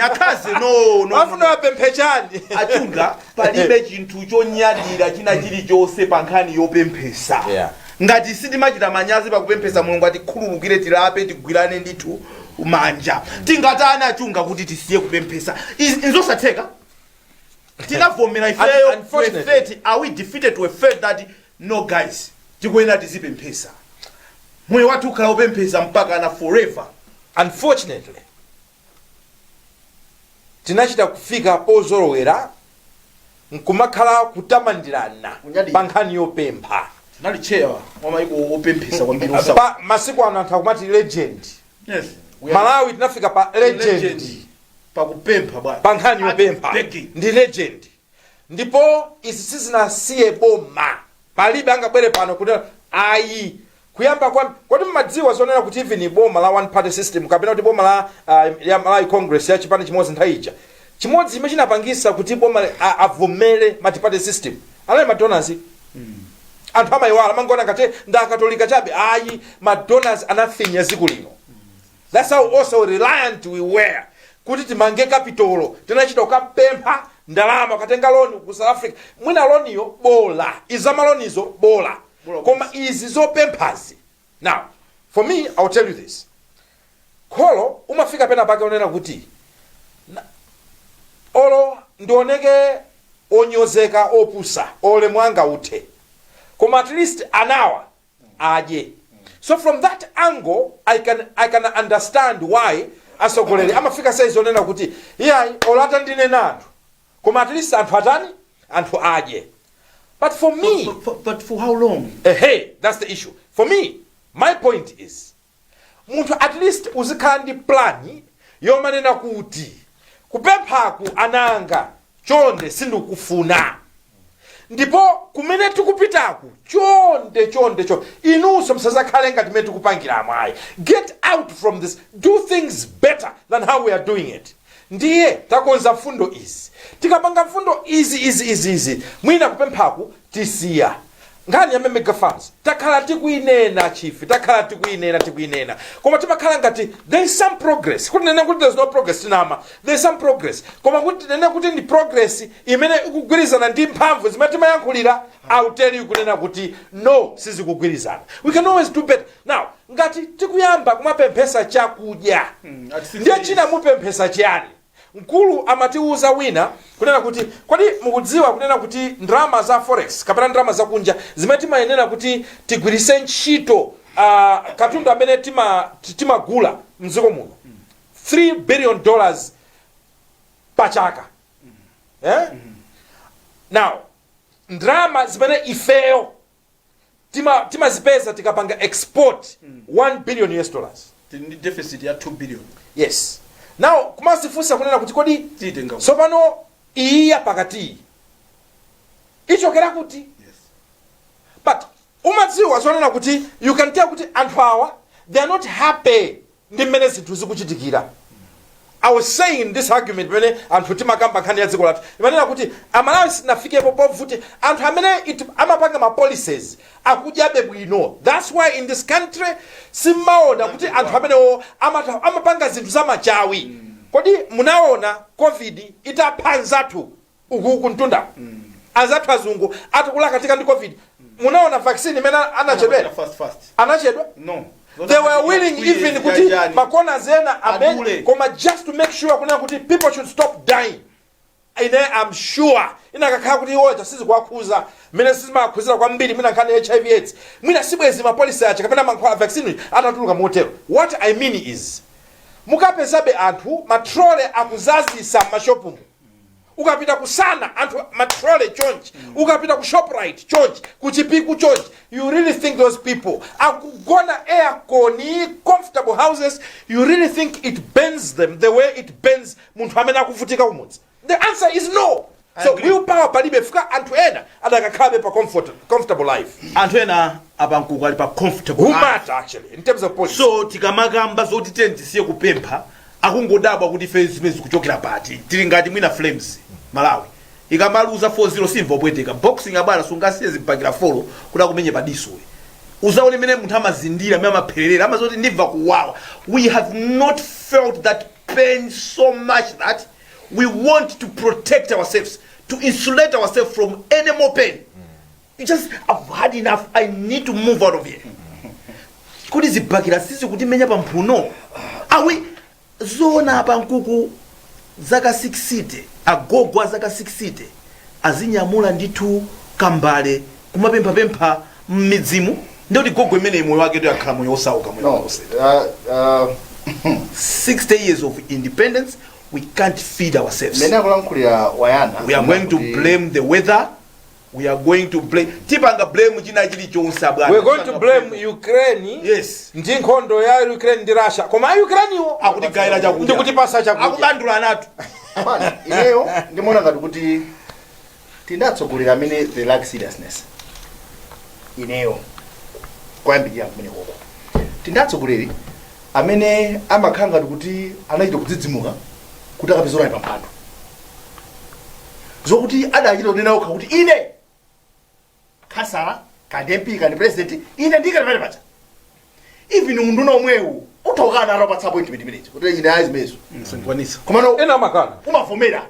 akaze no afuna wapemphechani achunga palibe chinthu chonyadira china chilichonse pa nkhani yopemphesa. Yeah. Ngati sitimachita manyazi pakupemphesa Mulungu ati khululukire tilape tigwirane ndithu manja tingatana achunga kuti tisiye kupemphesa inzosatheka tinavomera ifeyo Unfortunately. are we defeated to a faith that no guys tikuyenera tizipemphesa moyo wathu ukhala upemphesa mpaka na forever. Unfortunately tinachita kufika pozolowera nkumakhala kutamandirana Unyadira. pa nkhani yopempha nali chewa wamaiko opemphesa kwambiri pa masiku ano anthu akumati legend. yes Malawi tinafika pa legend pakupempha bwana pa nkhani yopempha Begging. ndi legend ndipo izi sizinasiye boma palibe angabwere pano kuti ayi kuyamba kodi mmadziwa zonena kuti even boma la one party system kapena kuti boma la ya Malawi Congress ya chipani chimodzi nthawi ija chimodzi chimene chinapangisa kuti boma avomere multi-party system anali madonors. Anthu amayiwala mangona ngati ndakatolika chabe ayi madonors anafinya dziko lino. That's how also reliant we were kuti timange kapitolo tinachita kukapempha ndalama ukatenga loan ku South Africa mwina loniyo bola izamalonizo bola koma izi zopemphazi. Now for me I'll tell you this, kholo umafika pena pake unena kuti olo ndioneke onyozeka opusa ole mwanga uthe koma at least anawa aje. So from that angle I can understand why asogoleri amafika size onena kuti yeah olata ndine nantu koma at least anthu atani anthu aje. But for me but for how long? Hey, that's the issue. For me, my point is munthu at least uzikhala ndi plani yomanena kuti kupemphaku ananga chonde sindikufuna ndipo kumene tikupitaku chonde inunso msazakhale ngati mmene tikupangira amwayi. Get out from this, do things better than how we are doing it. Ndiye takonza mfundo izi, tikapanga mfundo izi mwina kupemphaku tisiya ngani yameme gafansi takhala tikuinena chief, takhala tikuinena koma timakhala ngati there is some progress. Kuti nene kuti there's no progress tinama, there is some progress koma kuti nene kuti ndi progress imene ikugwirizana ndi mphamvu zimene timayankhulira, I'll tell you kunena kuti no sizikugwirizana. We can always do better. Now ngati tikuyamba kumapemphesa chakudya ndiye china mupemphesa chiyani? Mkulu amatiuza wina kunena kuti kodi mukudziwa kunena kuti ndrama za forex kapena ndrama za kunja zimene timayenera kuti tigwirise ntchito katundu amene timagula mdziko muno $3 billion pachaka. Now ndrama zimene ifeyo timazipeza tikapanga export $1 billion US. The deficit ya $2 billion. Yes. Now kumasifusa kunena kuti kodi sopano iya pakati ichokera kuti. Yes. But umadziwa zonena kuti you can tell kuti anthu awa they are not happy ndi mmene zinthu zikuchitikira. I was saying this argument when anthu timakamba nkhani ya dziko lathu imanena kuti amalawi sinafikepo povuti anthu amene amapanga ma policies akudyabe bwino. That's why in this country simaona kuti anthu amene amapanga zinthu za machawi. Kodi munaona covid itaphanzatu uku ntunda azathu azungu atukula katika ndi covid. Munaona vaccine imene anachedwa anachedwa? No. They were willing even kuti makona zena abe koma just to make sure kuna kuti people should stop dying. And I'm sure inakakhala kuti iwo tasizi kwakhuza mene sizimakhuzira kwambiri mina nkhani HIV AIDS mwina sibwezi ma policy acha kapena mankhwala vaccine atatuluka motero. What I mean is mukapezabe anthu matrole akuzazisa mashopu ukapita kusana anthu matrole chonchi ukapita ku Shoprite chonchi kuchipiku chonchi, you really think those people akugona aircon comfortable houses, you really think it bends them the way it bends munthu amene akuvutika kumudzi? The answer is no. So willpower palibe fika anthu ena adakakhabe pa comfortable life. Anthu ena abankuku ali pa comfortable life. Who matter actually in terms of policy. So tikamakamba zoti tendisiye kupempha akungodabwa kuti face zimene zikuchokera pati tili ngati mwina flames Malawi ikamaluza 4-0 simva opweteka boxing abana sungasiye zipakira 4 kuda kumenye padiso uzaone mene munthu amazindira meme amapherera amazoti ndibva kuwawa. We have not felt that pain so much that we want to protect ourselves, to insulate ourselves from any more pain. You just, I've had enough, I need to move out of here. Kudi zipakira sisi kuti menya pa mphuno awi zona apa nkuku zaka 6 city agogwa zaka 6 city azinyamula nditu kambale kumapempha mmidzimu ndio ligogwe imene moyo wake yakhala moyo osauka moyo wose. 60 years of independence, we can't feed ourselves. We are going to blame the weather. We are going to blame we're going to blame Ukraine. Yes. Ndi nkhondo ya Ukraine ndi Russia. Koma Ukraine wo akutikaira chakudya. Ndikutipasa chakudya. Akubandula anatu. Bana ineyo ndimona ngati kuti tindatsogolera amene they lack seriousness. Ineyo kwambiri amene koko. Tindatsogoleri amene amakhala ngati kuti anachita kudzidzimuka kuti akapezora pampando. Zokuti adachita kunena okha kuti ine kasala kadempi kandi president ine ndikapere pacha. Even unduna omwewu utokana ro patsa appointment minute. Kuti ine azimezo. Sinkwanisa. Komano ena makana umavomera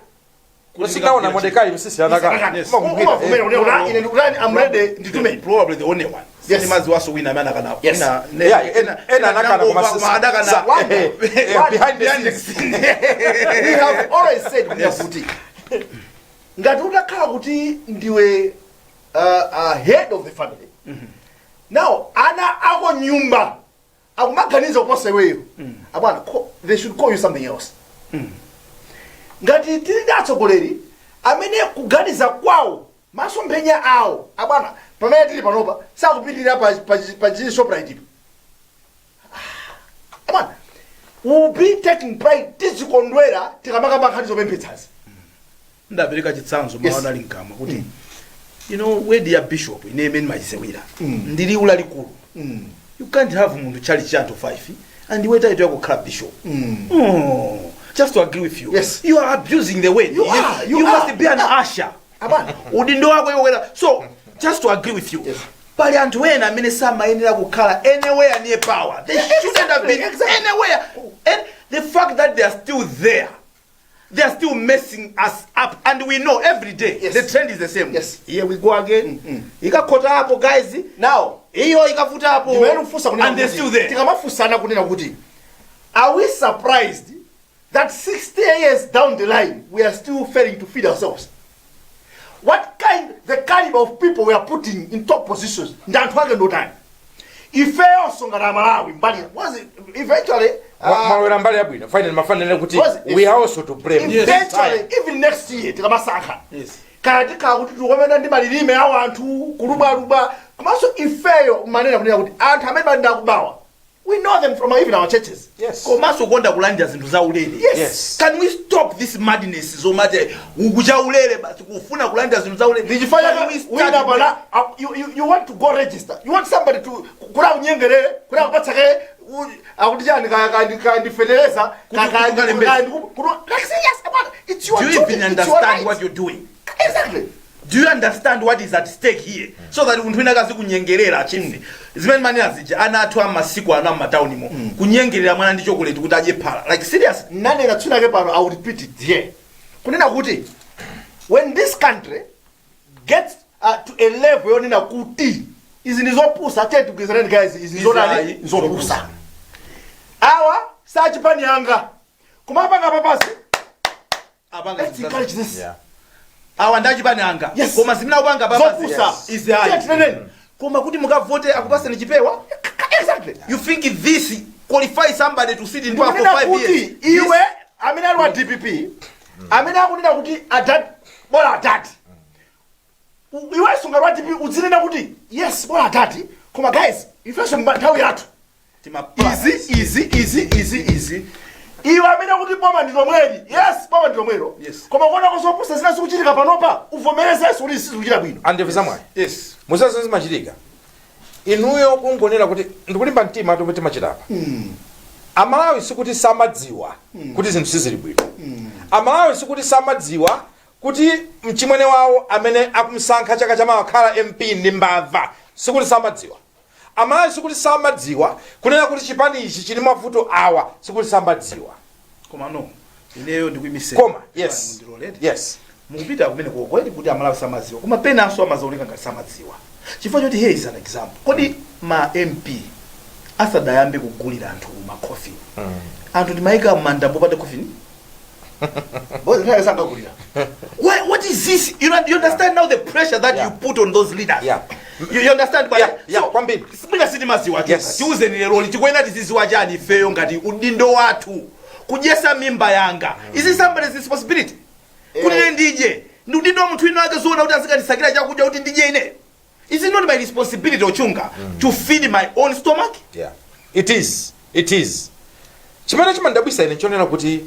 kusikaona Mordecai msisi anaka Yes. I'm ready nditume. Probably the only one. Yes. Simazi waso wina amana kana. Yes. ena anakana kwa behind the scenes. We have always said kuti ngati utakhala kuti ndiwe head of the family. Now ana ako nyumba akumaganiza kuposa iweyo. Abana they should call you something else. Ngati tili atsogoleri amene kuganiza kwawo masomphenya awo abana pamene tili panopa sakupitirira pa Shoprite. Abana will be taking pride tizikondwera tikamaka nkhani zopemphetsazi. Ndapereka chitsanzo mawana linkama kuti you know where the bishop ine imene machizewira ndili ulalikulu. You can't have mundu chali chanto 5 and wait till you go bishop. Just to agree with you. Yes. You are abusing the word. You must be an usher. Udindo wako yowera. So just to agree with you. Yes. Pali anthu ena amene samayenera kukhala anywhere near power. They shouldn't have been anywhere. And the fact that they are still there, they are still messing us up, and we know every day. Yes. The trend is the same. Yes. Here we go again. Ikakota hapo guys. Now Iyo ikafuta hapo. And they're still there. Tikamafusana kunena kuti are we surprised that 60 years down the line we are still failing to feed ourselves? The caliber of people we are putting in top positions ndantwake no time. Ifeyo songana Malawi mbali was it eventually mawera mbali yabwino finally mafanele kuti we are also to blame. Eventually even next year tikamasakha. Yes. Kati ka kuti tukomena ndi malilime awo anthu kulubaluba komanso ifeyo manena kunena kuti anthu amene banda kubawa we know them from even our churches. Yes. Komanso konda kulanja zinthu za ulere. Yes. Can we stop this madness so much ukucha ulere basi kufuna kulanja zinthu za ulere? You want to go register. You want somebody to kula unyengere kula kupatsa ke akuti chani kandi federeza it's your Do you even understand what you're doing? Exactly. Do you understand what is at stake here? So that unthu ina kazi kunyengerera chifi. Zimene mani azija ana athu amasiku ana matauni mo. Kunyengerera mwana ndi chocolate kuti aje phala. Like serious. Nane ngatsuna ke pano I will repeat it here. Kunena kuti when this country gets to a level yonena kuti izinizopusa tetu kizereni guys izinizonani zopusa. Awa sachipani yanga. Kumapanga papasi. Let's encourage this. Yeah. Awa ndachipani anga. Yes. Koma zimina upanga papasi. Zopusa. Is high. Koma kuti mukavote akupasa ni chipewa. Exactly. You think this qualifies somebody to sit in power for 5 years? Iwe amene ali wa DPP amene akunena kuti bola atati. Iwe sunga wa DPP udzinena kuti yes bola atati. Koma guys ifeso nthawi yathu. Easy. Iwe amene kuti boma ndinomweri. Yes boma ndinomwero. Yes. Koma kuona kozopusa zina zikuchitika panopa uvomereze kuti sizikuchita bwino. Andivisa mwayi. Yes. Musazo zimachitika. Inuyo kungonera kuti ndikulimba mtima topete machitapa. Amalawi sikuti samadziwa kuti zinthu sizili bwino. Amalawi sikuti samadziwa kuti mchimwene wawo amene akumsankha chaka chamawa akhala MP ndi mbava sikuti samadziwa. Amalawi sikuti samadziwa kunena kuti chipani ichi chili mavuto awa sikuti samadziwa. Koma no. Ineyo ndikuimise. Koma yes. Yes. Mukupita kumene kweli kuti Amalawi samadziwa. Koma pena aso amazaulika ngati samadziwa. Chifukwa choti here is an example. Kodi ma MP asadayambe kugulira anthu makofi. Anthu ndimayika manda popata coffin. What is this? You understand now the pressure that you put on those leaders. Yeah. You understand? Yeah. Kwambiri. Sipinga siti maziwa. Yes. Tiuze ni lero tikwenda tiziziwa chani feyo ngati udindo wathu. Kujesa mimba yanga. Is it somebody's responsibility? Kuti ndije. Ndi udindo munthu ino akazoona kuti azikandisakira chakudya kuti ndije ine. Is it not my responsibility ochunga to feed my own stomach? Yeah. It is. Chimene chimandabwisa ine chonena kuti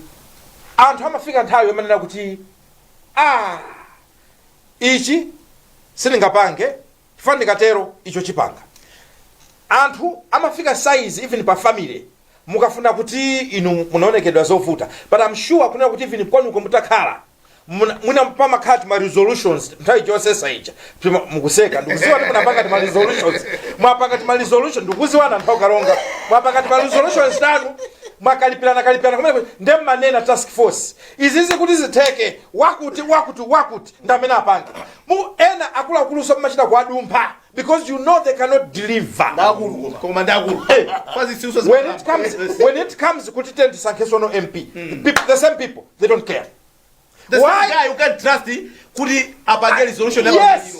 anthu amafika nthawi yomanena kuti ichi silingapange chifukwa ndikatero icho chipanga. Anthu amafika size even pa family mukafuna kuti inu munaonekedwa zovuta, but I'm sure kunena kuti even kwanuko mutakhala mwina pamakhala ma resolutions nthawi chonse ija mukuseka ndikuziwa kuti munapanga ma resolutions mwapanga ma resolution ndikuziwa anthu okalonga mwapanga ma resolutions tanu mwakalipirana kumene nde manena task force izizi kuti zitheke wakuti ndamene apange mu ena akuluakuluso mmachita kuadumpha because you know they cannot deliver. When it comes kuti tisankhesono MP, the same people, they don't care. The same guy you can trust kuti apage resolution.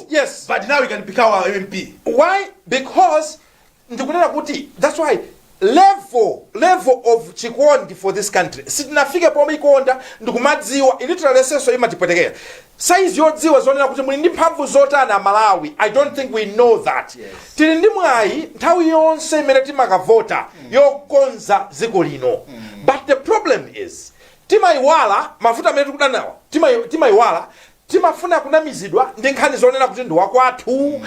Yes. But now you can become our MP. Why? Because ndikunena kuti that's why level of chikondi for this country sitinafike pomwe ikonda ndikumadziwa literally seso imatipotekera size yodziwa zonena kuti muli ndi mphamvu zotana Malawi. I don't think we know that. Tili ndi mwayi nthawi yonse imene timakavota yokonza dziko lino. But the problem is timaiwala mafuta amene tikudanawa timaiwala timafuna kunamizidwa ndi nkhani zonena kuti ndi wakwathu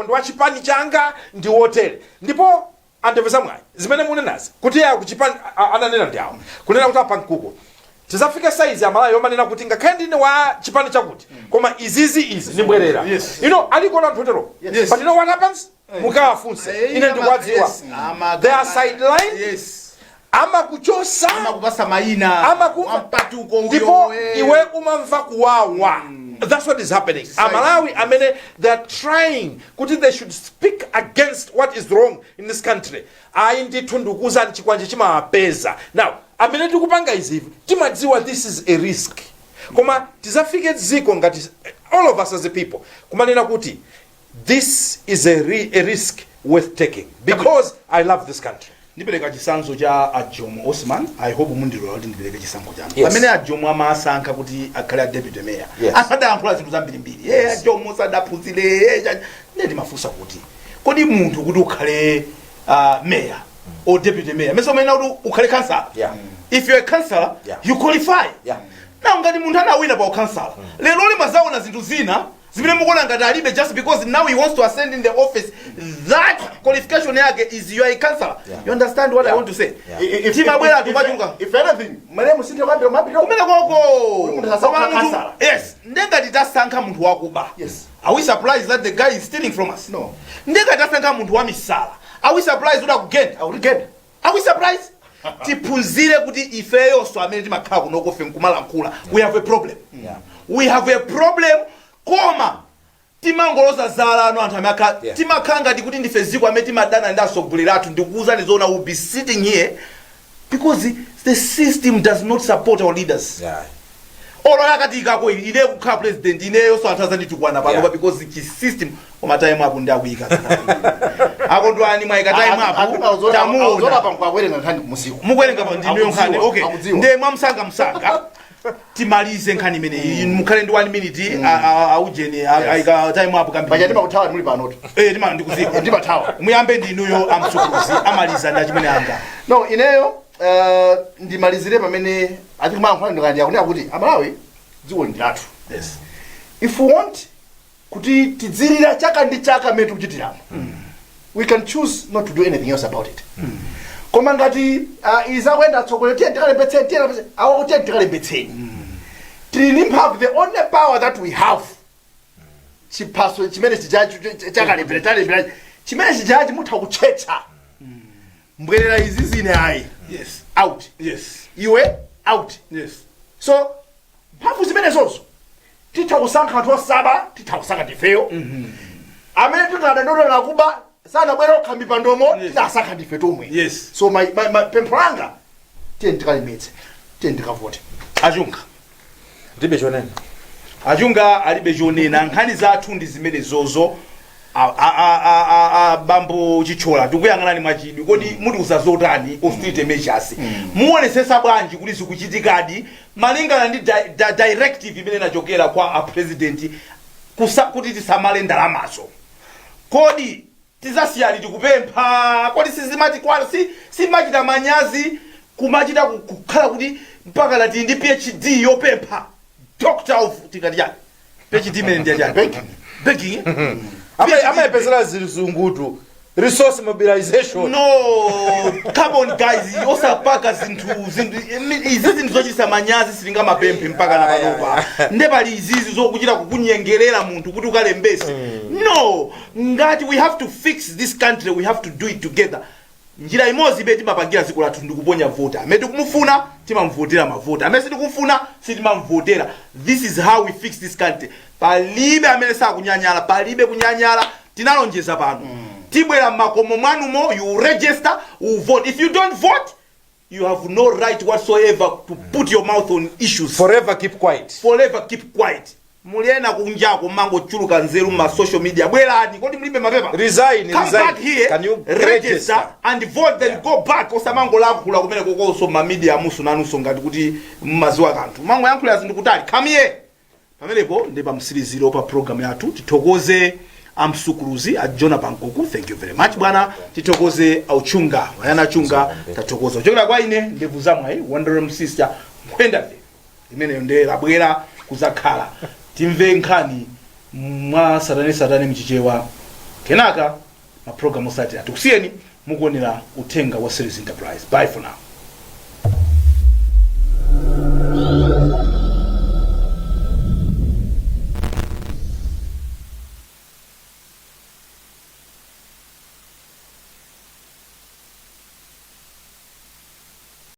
ndi wachipani changa ndi wotere ndipo andepeza mwayi zimene munenazi kuti ya kuchipani ananena ndi awo kunena kuti apankuko tizafika size ya Malawi yomanena kuti ngakhale ndine wa chipani chakuti koma izi nibwerera. You know aliko na ntotero. But you know what happens? Mukawafunse ine ndikwadziwa they are sideline. Ama kuchosa ama kupasa maina ampatuko ndipo iwe umamva kuwawa. That's what is happening. Malawi amene they are trying kuti they should speak against what is wrong in this country. Ndithu ndikuza chikwanje chimawapeza. Now amene tikupanga izivi timadziwa this is a risk. Koma tizafike dziko ngati all of us as a people kumanena kuti this is a risk worth taking because I love this country. Ndipeleka chisanzo cha Ajomo Osman. I hope mundilola kuti ndipeleke chisanzo chanu. Pamene Ajomo amasankha kuti akhale deputy mayor. Asadankhula zinthu zambirimbiri. Ajomo sadaphunzire. Ndi mafunsa kuti kodi munthu kuti ukhale mayor or deputy mayor meso mena kuti ukhale councillor. If you're a councillor, you qualify. Now ngati munthu anawina pa councillor. Lero limazaona zinthu zina zimene mukuona ngati alibe just because now he wants to ascend in the office. That qualification yake is you are a councillor. You understand what I want to say? If anything, malemu sinte kwambira mapito kumene koko yes ndengati tasankha munthu wakuba. Are we surprised that the guy is stealing from us? No. Ndengati tasankha munthu wa misala. Are we surprised kuti akugenda? Are we surprised? Tiphunzire kuti ifeyo so amene timakhala kuno kofe nkumalankhula we have a problem. We have a problem. Koma timangoloza zala ano anthu amaka timakhala ngati kuti ndife ziko amene timadana ndi asogolera athu ndikuuza ndizona will be sitting here because the system does not support our leaders. Olo yakati ikako ine kukhala president ineyo so anthu azanditukwana pano because the system koma time apo ndi akuyika akondwani mwaika time apo tamuona pankwawerenga nkhani musiku mukwerenga pa ndinuyo nkhani okay nde mwamsanga timalize nkhani imene mukhale ndi 1 minute aujeni aika time apo kambiri bajati makuthawa muli panoto tima ndikuzika ndimathawa muyambe ndinuyo amsukuzi amaliza ndi chimene anga no ineyo ndimalizire pamene atikumana ndikandi akunena kuti Malawi dziko ndilathu. If we want kuti tidzirira chaka ndi chaka metu kuchitiramo we can choose not to do anything else about it. Koma ngati izakwenda tsogolo tikalembetseni awo kuti tikalembetseni tili mphamvu the only power that we have chipaso chimene chakalembera chimene chijaji mutha kuchetcha mbwerera izi zine ayi out iwe out so mphamvu zimene zozo titha kusankha anthu osaba titha kusankha ndifeyo amene titadandolera kuba sana bwera okhambi pandomo tinasankha ndife tomwe so my pempho langa tiye ndikalembetse tiye ndikavote achunga ndibe chonena achunga alibe chonena nkhani zathu ndi zimene zozo bambo chichola tikuyang'anani mwachidwi kodi muti usazotani ofite measures muonesesa bwanji kuti zikuchitikadi malingana ndi directive imene inachokera kwa president kuti tisamale ndalamazo kodi tizasiyali tikupempha kodi sizimati kwalo simachita manyazi kumachita kukhala kuti mpaka lati ndi PhD yopempha doctor of tikati chani PhD imene ndi chani begging amapezera zilizungutu resource mobilization no come on guys osapaka zinthu izizi ndizochisa manyazi silinga mapemphe mpaka na panopa ndepali izizi zokuchita kukunyengerera munthu kuti ukalembese no ngati we have to fix this country we have to do it together njira imodzi imene timapangira dziko lathu ndikuponya vota amene tikumufuna timamvotera mavota amene sitikufuna sitimamvotera. This is how we fix this country. Palibe amene sakunyanyala, palibe kunyanyala, tinalonjeza pano. Tibwera makomo mwanumo, you register, you vote. If you don't vote, you have no right whatsoever to put your mouth on issues. Forever keep quiet. Forever keep quiet. Muliena kunjako mango chuluka nzeru ma social media. Bwerani kodi mlibe mapepa. Resign. Come back here. Can you register and vote then go back osamango lankula kumene kokoso ma media musu nanuso ngati kuti maziwa kantu. Mango yankhula zindikutali. Come here. Pamenepo ndi pa msiriziro pa program yathu tithokoze amsukuluzi ajona pankuku. Thank you very much bwana. Tithokoze auchunga wayana chunga tathokoza uchokera kwa ine ndevu zamwe wonderful sister kwenda imene nde labwera kuzakhala timve nkhani mwa satani mchichewa kenaka ma program osati atukusiyeni mukuonera uthenga wa Series Enterprise. Bye for now.